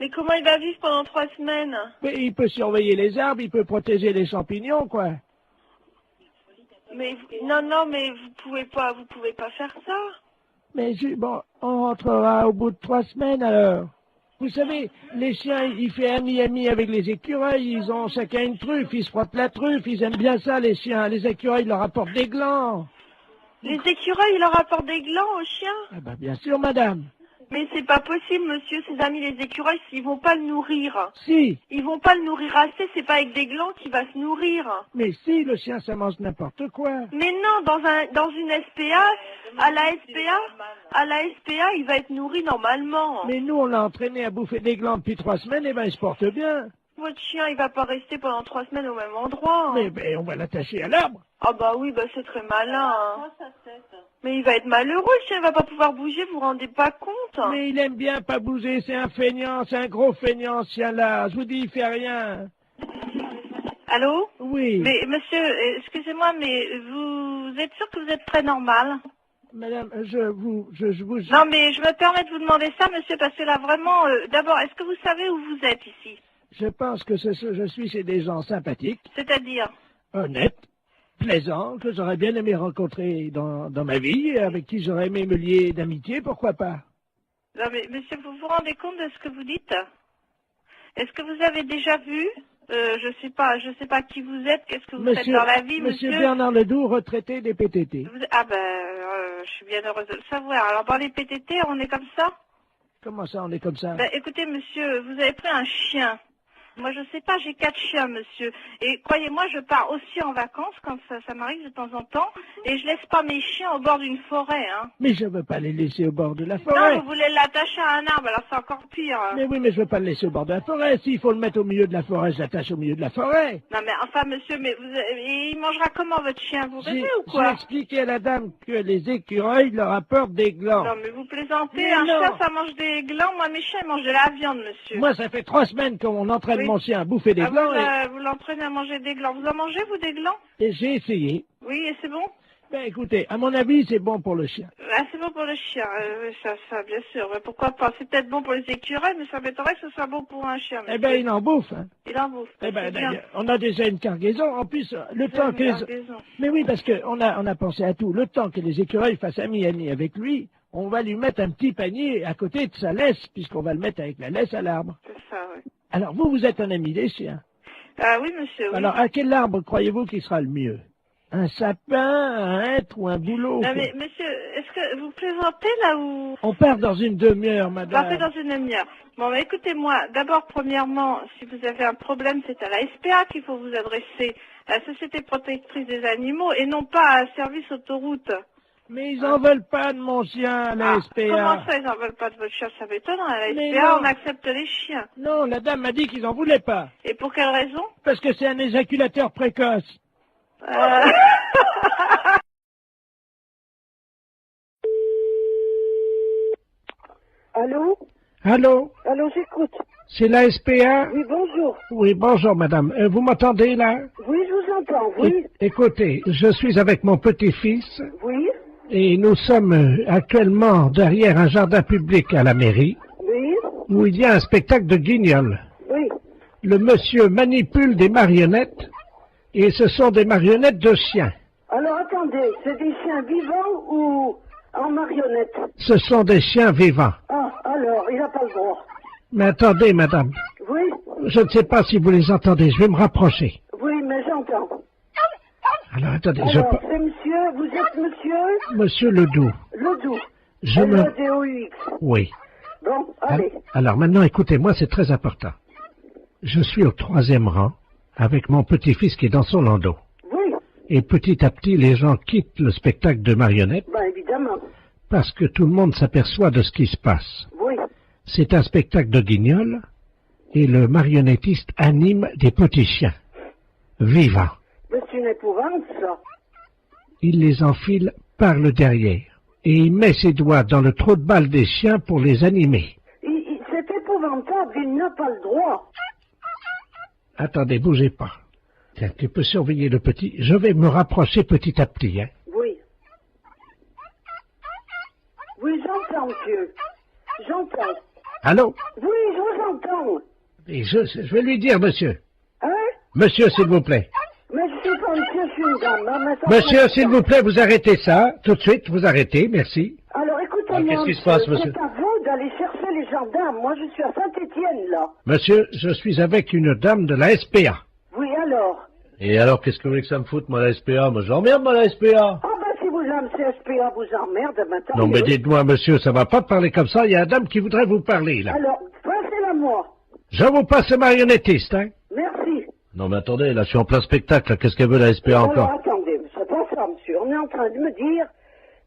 [SPEAKER 15] Mais comment il va vivre pendant 3 semaines?
[SPEAKER 2] Mais il peut surveiller les arbres, il peut protéger les champignons, quoi.
[SPEAKER 15] Mais non, mais vous pouvez pas faire ça.
[SPEAKER 2] Mais bon, on rentrera au bout de 3 semaines alors. Vous savez, les chiens, ils font ami avec les écureuils, ils ont chacun une truffe, ils se frottent la truffe, ils aiment bien ça les chiens. Les écureuils leur apportent des glands.
[SPEAKER 15] Les écureuils, ils leur apportent des glands aux chiens?
[SPEAKER 2] Ah bah bien sûr, madame.
[SPEAKER 15] Mais c'est pas possible, monsieur, ses amis les écureuils, ils vont pas le nourrir.
[SPEAKER 2] Si.
[SPEAKER 15] Ils vont pas le nourrir assez, c'est pas avec des glands qu'il va se nourrir.
[SPEAKER 2] Mais si, le chien, ça mange n'importe quoi.
[SPEAKER 15] Mais non, dans une SPA, à la SPA, il va être nourri normalement.
[SPEAKER 2] Mais nous, on l'a entraîné à bouffer des glands depuis 3 semaines, et ben il se porte bien.
[SPEAKER 15] Votre chien, il va pas rester pendant 3 semaines au même endroit.
[SPEAKER 2] Mais on va l'attacher à l'arbre.
[SPEAKER 15] Ah bah oui, bah c'est très malin. Hein. Mais il va être malheureux, le chien, il va pas pouvoir bouger, vous vous rendez pas compte?
[SPEAKER 2] Mais il aime bien pas bouger, c'est un feignant, c'est un gros feignant, ce chien-là. Je vous dis, il fait rien.
[SPEAKER 15] Allô?
[SPEAKER 2] Oui.
[SPEAKER 15] Mais monsieur, excusez-moi, mais vous êtes sûr que vous êtes très normal?
[SPEAKER 2] Madame, je vous...
[SPEAKER 15] Non, mais je me permets de vous demander ça, monsieur, parce que là, vraiment, d'abord, est-ce que vous savez où vous êtes ici?
[SPEAKER 2] Je pense que je suis chez des gens sympathiques,
[SPEAKER 15] C'est-à-dire?
[SPEAKER 2] honnêtes, plaisants, que j'aurais bien aimé rencontrer dans ma vie, avec qui j'aurais aimé me lier d'amitié, pourquoi pas?
[SPEAKER 15] Non, mais monsieur, vous vous rendez compte de ce que vous dites? Est-ce que vous avez déjà vu? Je sais pas qui vous êtes, qu'est-ce que vous faites dans la vie, monsieur?
[SPEAKER 2] Monsieur Bernard Ledoux, retraité des PTT.
[SPEAKER 15] Ah ben, je suis bien heureuse de le savoir. Alors, dans les PTT, on est comme ça?
[SPEAKER 2] Comment ça, on est comme ça?
[SPEAKER 15] Ben, écoutez, monsieur, vous avez pris un chien. Moi, je sais pas, j'ai 4 chiens, monsieur. Et croyez-moi, je pars aussi en vacances, quand ça m'arrive de temps en temps, et je laisse pas mes chiens au bord d'une forêt, hein.
[SPEAKER 2] Mais je veux pas les laisser au bord de la forêt.
[SPEAKER 15] Non, vous voulez l'attacher à un arbre, alors c'est encore pire.
[SPEAKER 2] Mais oui, mais je veux pas le laisser au bord de la forêt. S'il faut le mettre au milieu de la forêt, je l'attache au milieu de la forêt.
[SPEAKER 15] Non, mais enfin, monsieur, mais il mangera comment, votre chien? Vous rêvez ou
[SPEAKER 2] J'ai
[SPEAKER 15] quoi?
[SPEAKER 2] expliqué à la dame que les écureuils leur apportent des glands.
[SPEAKER 15] Non, mais vous plaisantez,
[SPEAKER 2] Mais
[SPEAKER 15] un
[SPEAKER 2] non.
[SPEAKER 15] chat, ça mange des glands. Moi, mes chiens, ils mangent de la viande, monsieur.
[SPEAKER 2] Moi, ça fait 3 semaines qu'on entraîne
[SPEAKER 15] Oui.
[SPEAKER 2] mon chien à bouffer des glands
[SPEAKER 15] Vous l'entraînez à manger des glands. Vous en mangez, vous, des glands?
[SPEAKER 2] et j'ai essayé.
[SPEAKER 15] Oui, et c'est bon?
[SPEAKER 2] Ben écoutez, à mon avis, c'est bon pour le chien.
[SPEAKER 15] Ah, c'est bon pour le chien, oui, ça, bien sûr. Mais pourquoi pas? C'est peut-être bon pour les écureuils, mais ça m'étonnerait que ce soit bon pour un chien.
[SPEAKER 2] Eh ben, il en bouffe. Hein.
[SPEAKER 15] Il en bouffe.
[SPEAKER 2] Eh ben,
[SPEAKER 15] C'est bien.
[SPEAKER 2] d'ailleurs, on a déjà une cargaison. En plus, le
[SPEAKER 15] C'est
[SPEAKER 2] temps
[SPEAKER 15] une
[SPEAKER 2] que...
[SPEAKER 15] cargaison.
[SPEAKER 2] Mais oui, parce qu'on a pensé à tout. Le temps que les écureuils fassent ami avec lui, on va lui mettre un petit panier à côté de sa laisse, puisqu'on va le mettre avec la laisse à l'arbre.
[SPEAKER 15] C'est ça, oui.
[SPEAKER 2] Alors, vous êtes un ami des chiens.
[SPEAKER 15] Ah oui, monsieur, oui.
[SPEAKER 2] Alors, à quel arbre croyez-vous qu'il sera le mieux? Un sapin, un hêtre ou un bouleau?
[SPEAKER 15] Non,
[SPEAKER 2] quoi?
[SPEAKER 15] mais monsieur, est-ce que vous plaisantez là ou...
[SPEAKER 2] On part dans une demi-heure,
[SPEAKER 15] Partez
[SPEAKER 2] madame.
[SPEAKER 15] dans une demi-heure. Bon, bah, écoutez-moi, d'abord, premièrement, si vous avez un problème, c'est à la SPA qu'il faut vous adresser, à la Société Protectrice des Animaux, et non pas à Service Autoroute.
[SPEAKER 2] Mais ils en veulent pas de mon chien à la SPA.
[SPEAKER 15] Comment ça, ils n'en veulent pas de votre chien? Ça m'étonne, à la
[SPEAKER 2] Mais
[SPEAKER 15] SPA,
[SPEAKER 2] non.
[SPEAKER 15] on accepte les chiens.
[SPEAKER 2] Non, la dame m'a dit qu'ils en voulaient pas.
[SPEAKER 15] Et pour quelle raison?
[SPEAKER 2] Parce que c'est un éjaculateur précoce.
[SPEAKER 16] Allô?
[SPEAKER 2] Allô?
[SPEAKER 16] Allô, j'écoute.
[SPEAKER 2] C'est la SPA?
[SPEAKER 16] Oui, bonjour.
[SPEAKER 2] Oui, bonjour, madame. Vous m'entendez, là?
[SPEAKER 16] Oui, je vous entends, oui.
[SPEAKER 2] Écoutez, je suis avec mon petit-fils
[SPEAKER 16] Oui,
[SPEAKER 2] et nous sommes actuellement derrière un jardin public à la mairie
[SPEAKER 16] oui,
[SPEAKER 2] où il y a un spectacle de guignols.
[SPEAKER 16] oui.
[SPEAKER 2] Le monsieur manipule des marionnettes et ce sont des marionnettes de chiens.
[SPEAKER 16] Alors, attendez, c'est des chiens vivants ou en marionnette?
[SPEAKER 2] Ce sont des chiens vivants.
[SPEAKER 16] Ah, alors, il n'a pas le droit.
[SPEAKER 2] Mais attendez, madame.
[SPEAKER 16] Oui,
[SPEAKER 2] Je ne sais pas si vous les entendez. Je vais me rapprocher.
[SPEAKER 16] oui, mais j'entends.
[SPEAKER 2] Alors, attendez.
[SPEAKER 16] Alors, c'est monsieur, vous êtes monsieur
[SPEAKER 2] Monsieur Ledoux.
[SPEAKER 16] Ledoux.
[SPEAKER 2] Je me...
[SPEAKER 16] L-E-D-O-U-X.
[SPEAKER 2] Oui.
[SPEAKER 16] Bon, allez.
[SPEAKER 2] Alors maintenant, écoutez-moi, c'est très important. Je suis au 3e rang avec mon petit-fils qui est dans son landau.
[SPEAKER 16] Oui,
[SPEAKER 2] Et petit à petit, les gens quittent le spectacle de marionnettes
[SPEAKER 16] ben évidemment.
[SPEAKER 2] parce que tout le monde s'aperçoit de ce qui se passe.
[SPEAKER 16] Oui.
[SPEAKER 2] C'est un spectacle de guignols et le marionnettiste anime des petits chiens vivants.
[SPEAKER 16] Mais c'est une épouvante, ça.
[SPEAKER 2] Il les enfile par le derrière et il met ses doigts dans le trou de balle des chiens pour les animer.
[SPEAKER 16] C'est épouvantable, il n'a pas le droit.
[SPEAKER 2] Attendez, bougez pas. Tiens, tu peux surveiller le petit. Je vais me rapprocher petit à petit, hein.
[SPEAKER 16] Oui. Oui, j'entends, monsieur. J'entends.
[SPEAKER 2] Allô?
[SPEAKER 16] Oui, je vous entends.
[SPEAKER 2] Et je vais lui dire, monsieur.
[SPEAKER 16] Hein?
[SPEAKER 2] Monsieur, s'il vous plaît.
[SPEAKER 16] Mais je suis pas monsieur, je suis une dame. Hein, mais ça
[SPEAKER 2] Monsieur,
[SPEAKER 16] fait
[SPEAKER 2] s'il
[SPEAKER 16] longtemps.
[SPEAKER 2] vous plaît, vous arrêtez ça. Tout de suite, vous arrêtez. Merci.
[SPEAKER 16] Alors, écoutez-moi,
[SPEAKER 2] qu'est-ce qui se passe, monsieur?
[SPEAKER 16] c'est à vous d'aller chercher les gendarmes. Moi, je suis à Saint-Étienne, là.
[SPEAKER 2] Monsieur, je suis avec une dame de la SPA.
[SPEAKER 16] Oui, alors?
[SPEAKER 6] Et alors, qu'est-ce que vous voulez que ça me foute, moi, la SPA? Moi, j'emmerde, moi, la SPA.
[SPEAKER 16] Ah, ben, si vous aimez CSPA, vous emmerde, maintenant.
[SPEAKER 2] Non, mais dites-moi, monsieur, ça va pas parler comme ça. Il y a une dame qui voudrait vous parler, là.
[SPEAKER 16] Alors, passez-la moi.
[SPEAKER 2] Je vous passe le marionnettiste, hein.
[SPEAKER 16] Merci.
[SPEAKER 6] Non, mais attendez, là, je suis en plein spectacle, là. Qu'est-ce qu'elle veut, la SPA,
[SPEAKER 16] Alors,
[SPEAKER 6] encore?
[SPEAKER 16] attendez, c'est pas ça, monsieur. On est en train de me dire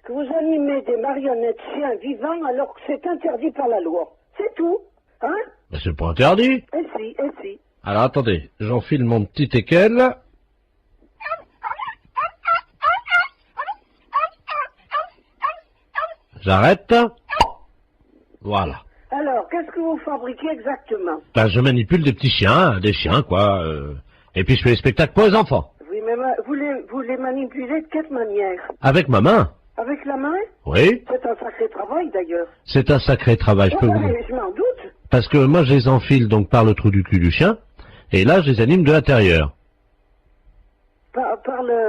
[SPEAKER 16] que vous animez des marionnettes chiens vivants alors que c'est interdit par la loi. C'est tout. Hein?
[SPEAKER 6] Mais c'est pas interdit.
[SPEAKER 16] Et si.
[SPEAKER 6] Alors, attendez, j'enfile mon petit teckel. J'arrête. Voilà.
[SPEAKER 16] Alors, qu'est-ce que vous fabriquez exactement?
[SPEAKER 6] Ben, je manipule des petits chiens, des chiens, quoi. Et puis je fais les spectacles pour les enfants.
[SPEAKER 16] Oui, mais vous les manipulez de quelle manière?
[SPEAKER 6] Avec ma main.
[SPEAKER 16] Avec la main?
[SPEAKER 6] Oui.
[SPEAKER 16] C'est un sacré travail d'ailleurs.
[SPEAKER 6] C'est un sacré travail, je peux vous dire.
[SPEAKER 16] Je m'en doute.
[SPEAKER 6] Parce que moi, je les enfile donc par le trou du cul du chien, et là, je les anime de l'intérieur.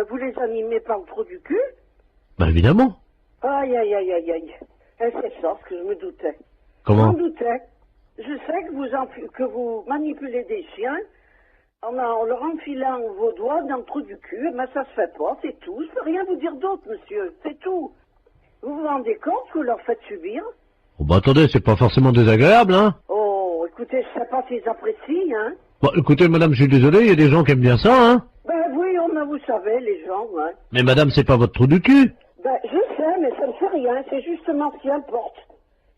[SPEAKER 16] Vous les animez par le trou du cul?
[SPEAKER 6] Ben évidemment.
[SPEAKER 16] Aïe, aïe, aïe, aïe, aïe. Et c'est ça ce que je me doutais.
[SPEAKER 6] Comment?
[SPEAKER 16] Je m'en doutais. Je sais que vous manipulez des chiens en leur enfilant vos doigts dans le trou du cul, mais ça se fait pas, c'est tout. Je peux rien vous dire d'autre, monsieur, c'est tout. Vous vous rendez compte que vous leur faites subir?
[SPEAKER 6] Oh, bah attendez, c'est pas forcément désagréable, hein?
[SPEAKER 16] Oh, écoutez, je sais pas s'ils apprécient, hein?
[SPEAKER 6] Bon, écoutez, madame, je suis désolé, il y a des gens qui aiment bien ça, hein?
[SPEAKER 16] Ben oui, vous savez, les gens, hein.
[SPEAKER 6] Mais madame, c'est pas votre trou du cul.
[SPEAKER 16] Ben, je sais, mais ça ne fait rien, c'est justement ce qui importe.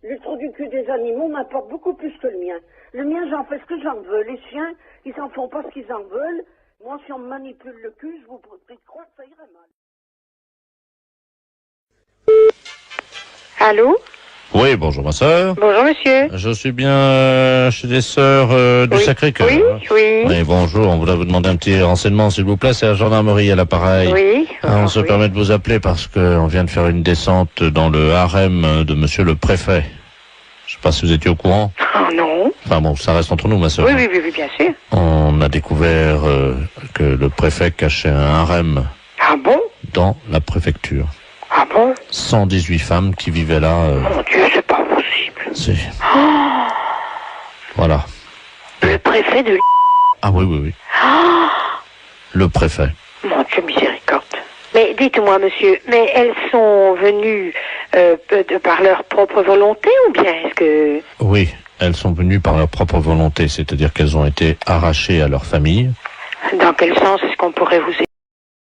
[SPEAKER 16] Le trou du cul des animaux m'importe beaucoup plus que le mien. Le mien, j'en fais ce que j'en veux. Les chiens, ils s'en font pas ce qu'ils en veulent. Moi, si on me manipule le cul, je vous prie de croire que ça irait mal.
[SPEAKER 1] Allô?
[SPEAKER 3] Oui, bonjour ma sœur.
[SPEAKER 1] Bonjour monsieur.
[SPEAKER 3] Je suis bien chez les sœurs du Sacré-Cœur.
[SPEAKER 1] Oui, oui.
[SPEAKER 3] Oui, bonjour, on voudrait vous demander un petit renseignement s'il vous plaît, c'est la gendarmerie à l'appareil.
[SPEAKER 1] Oui.
[SPEAKER 3] On se permet de vous appeler parce qu'on vient de faire une descente dans le harem de monsieur le préfet. Je sais pas si vous étiez au courant.
[SPEAKER 1] Oh non.
[SPEAKER 3] Enfin bon, ça reste entre nous ma sœur.
[SPEAKER 1] Oui, bien sûr.
[SPEAKER 3] On a découvert que le préfet cachait un harem.
[SPEAKER 1] Ah bon?
[SPEAKER 3] Dans la préfecture.
[SPEAKER 1] Ah bon?
[SPEAKER 3] 118 femmes qui vivaient là.
[SPEAKER 1] Mon Dieu, c'est pas possible.
[SPEAKER 3] C'est...
[SPEAKER 1] Oh,
[SPEAKER 3] Voilà.
[SPEAKER 1] le préfet de...
[SPEAKER 3] Ah oui.
[SPEAKER 1] Oh,
[SPEAKER 3] Le préfet.
[SPEAKER 1] mon Dieu, miséricorde. Mais dites-moi, monsieur, mais elles sont venues par leur propre volonté ou bien est-ce que...
[SPEAKER 3] Oui, elles sont venues par leur propre volonté, c'est-à-dire qu'elles ont été arrachées à leur famille.
[SPEAKER 1] Dans quel sens est-ce qu'on pourrait vous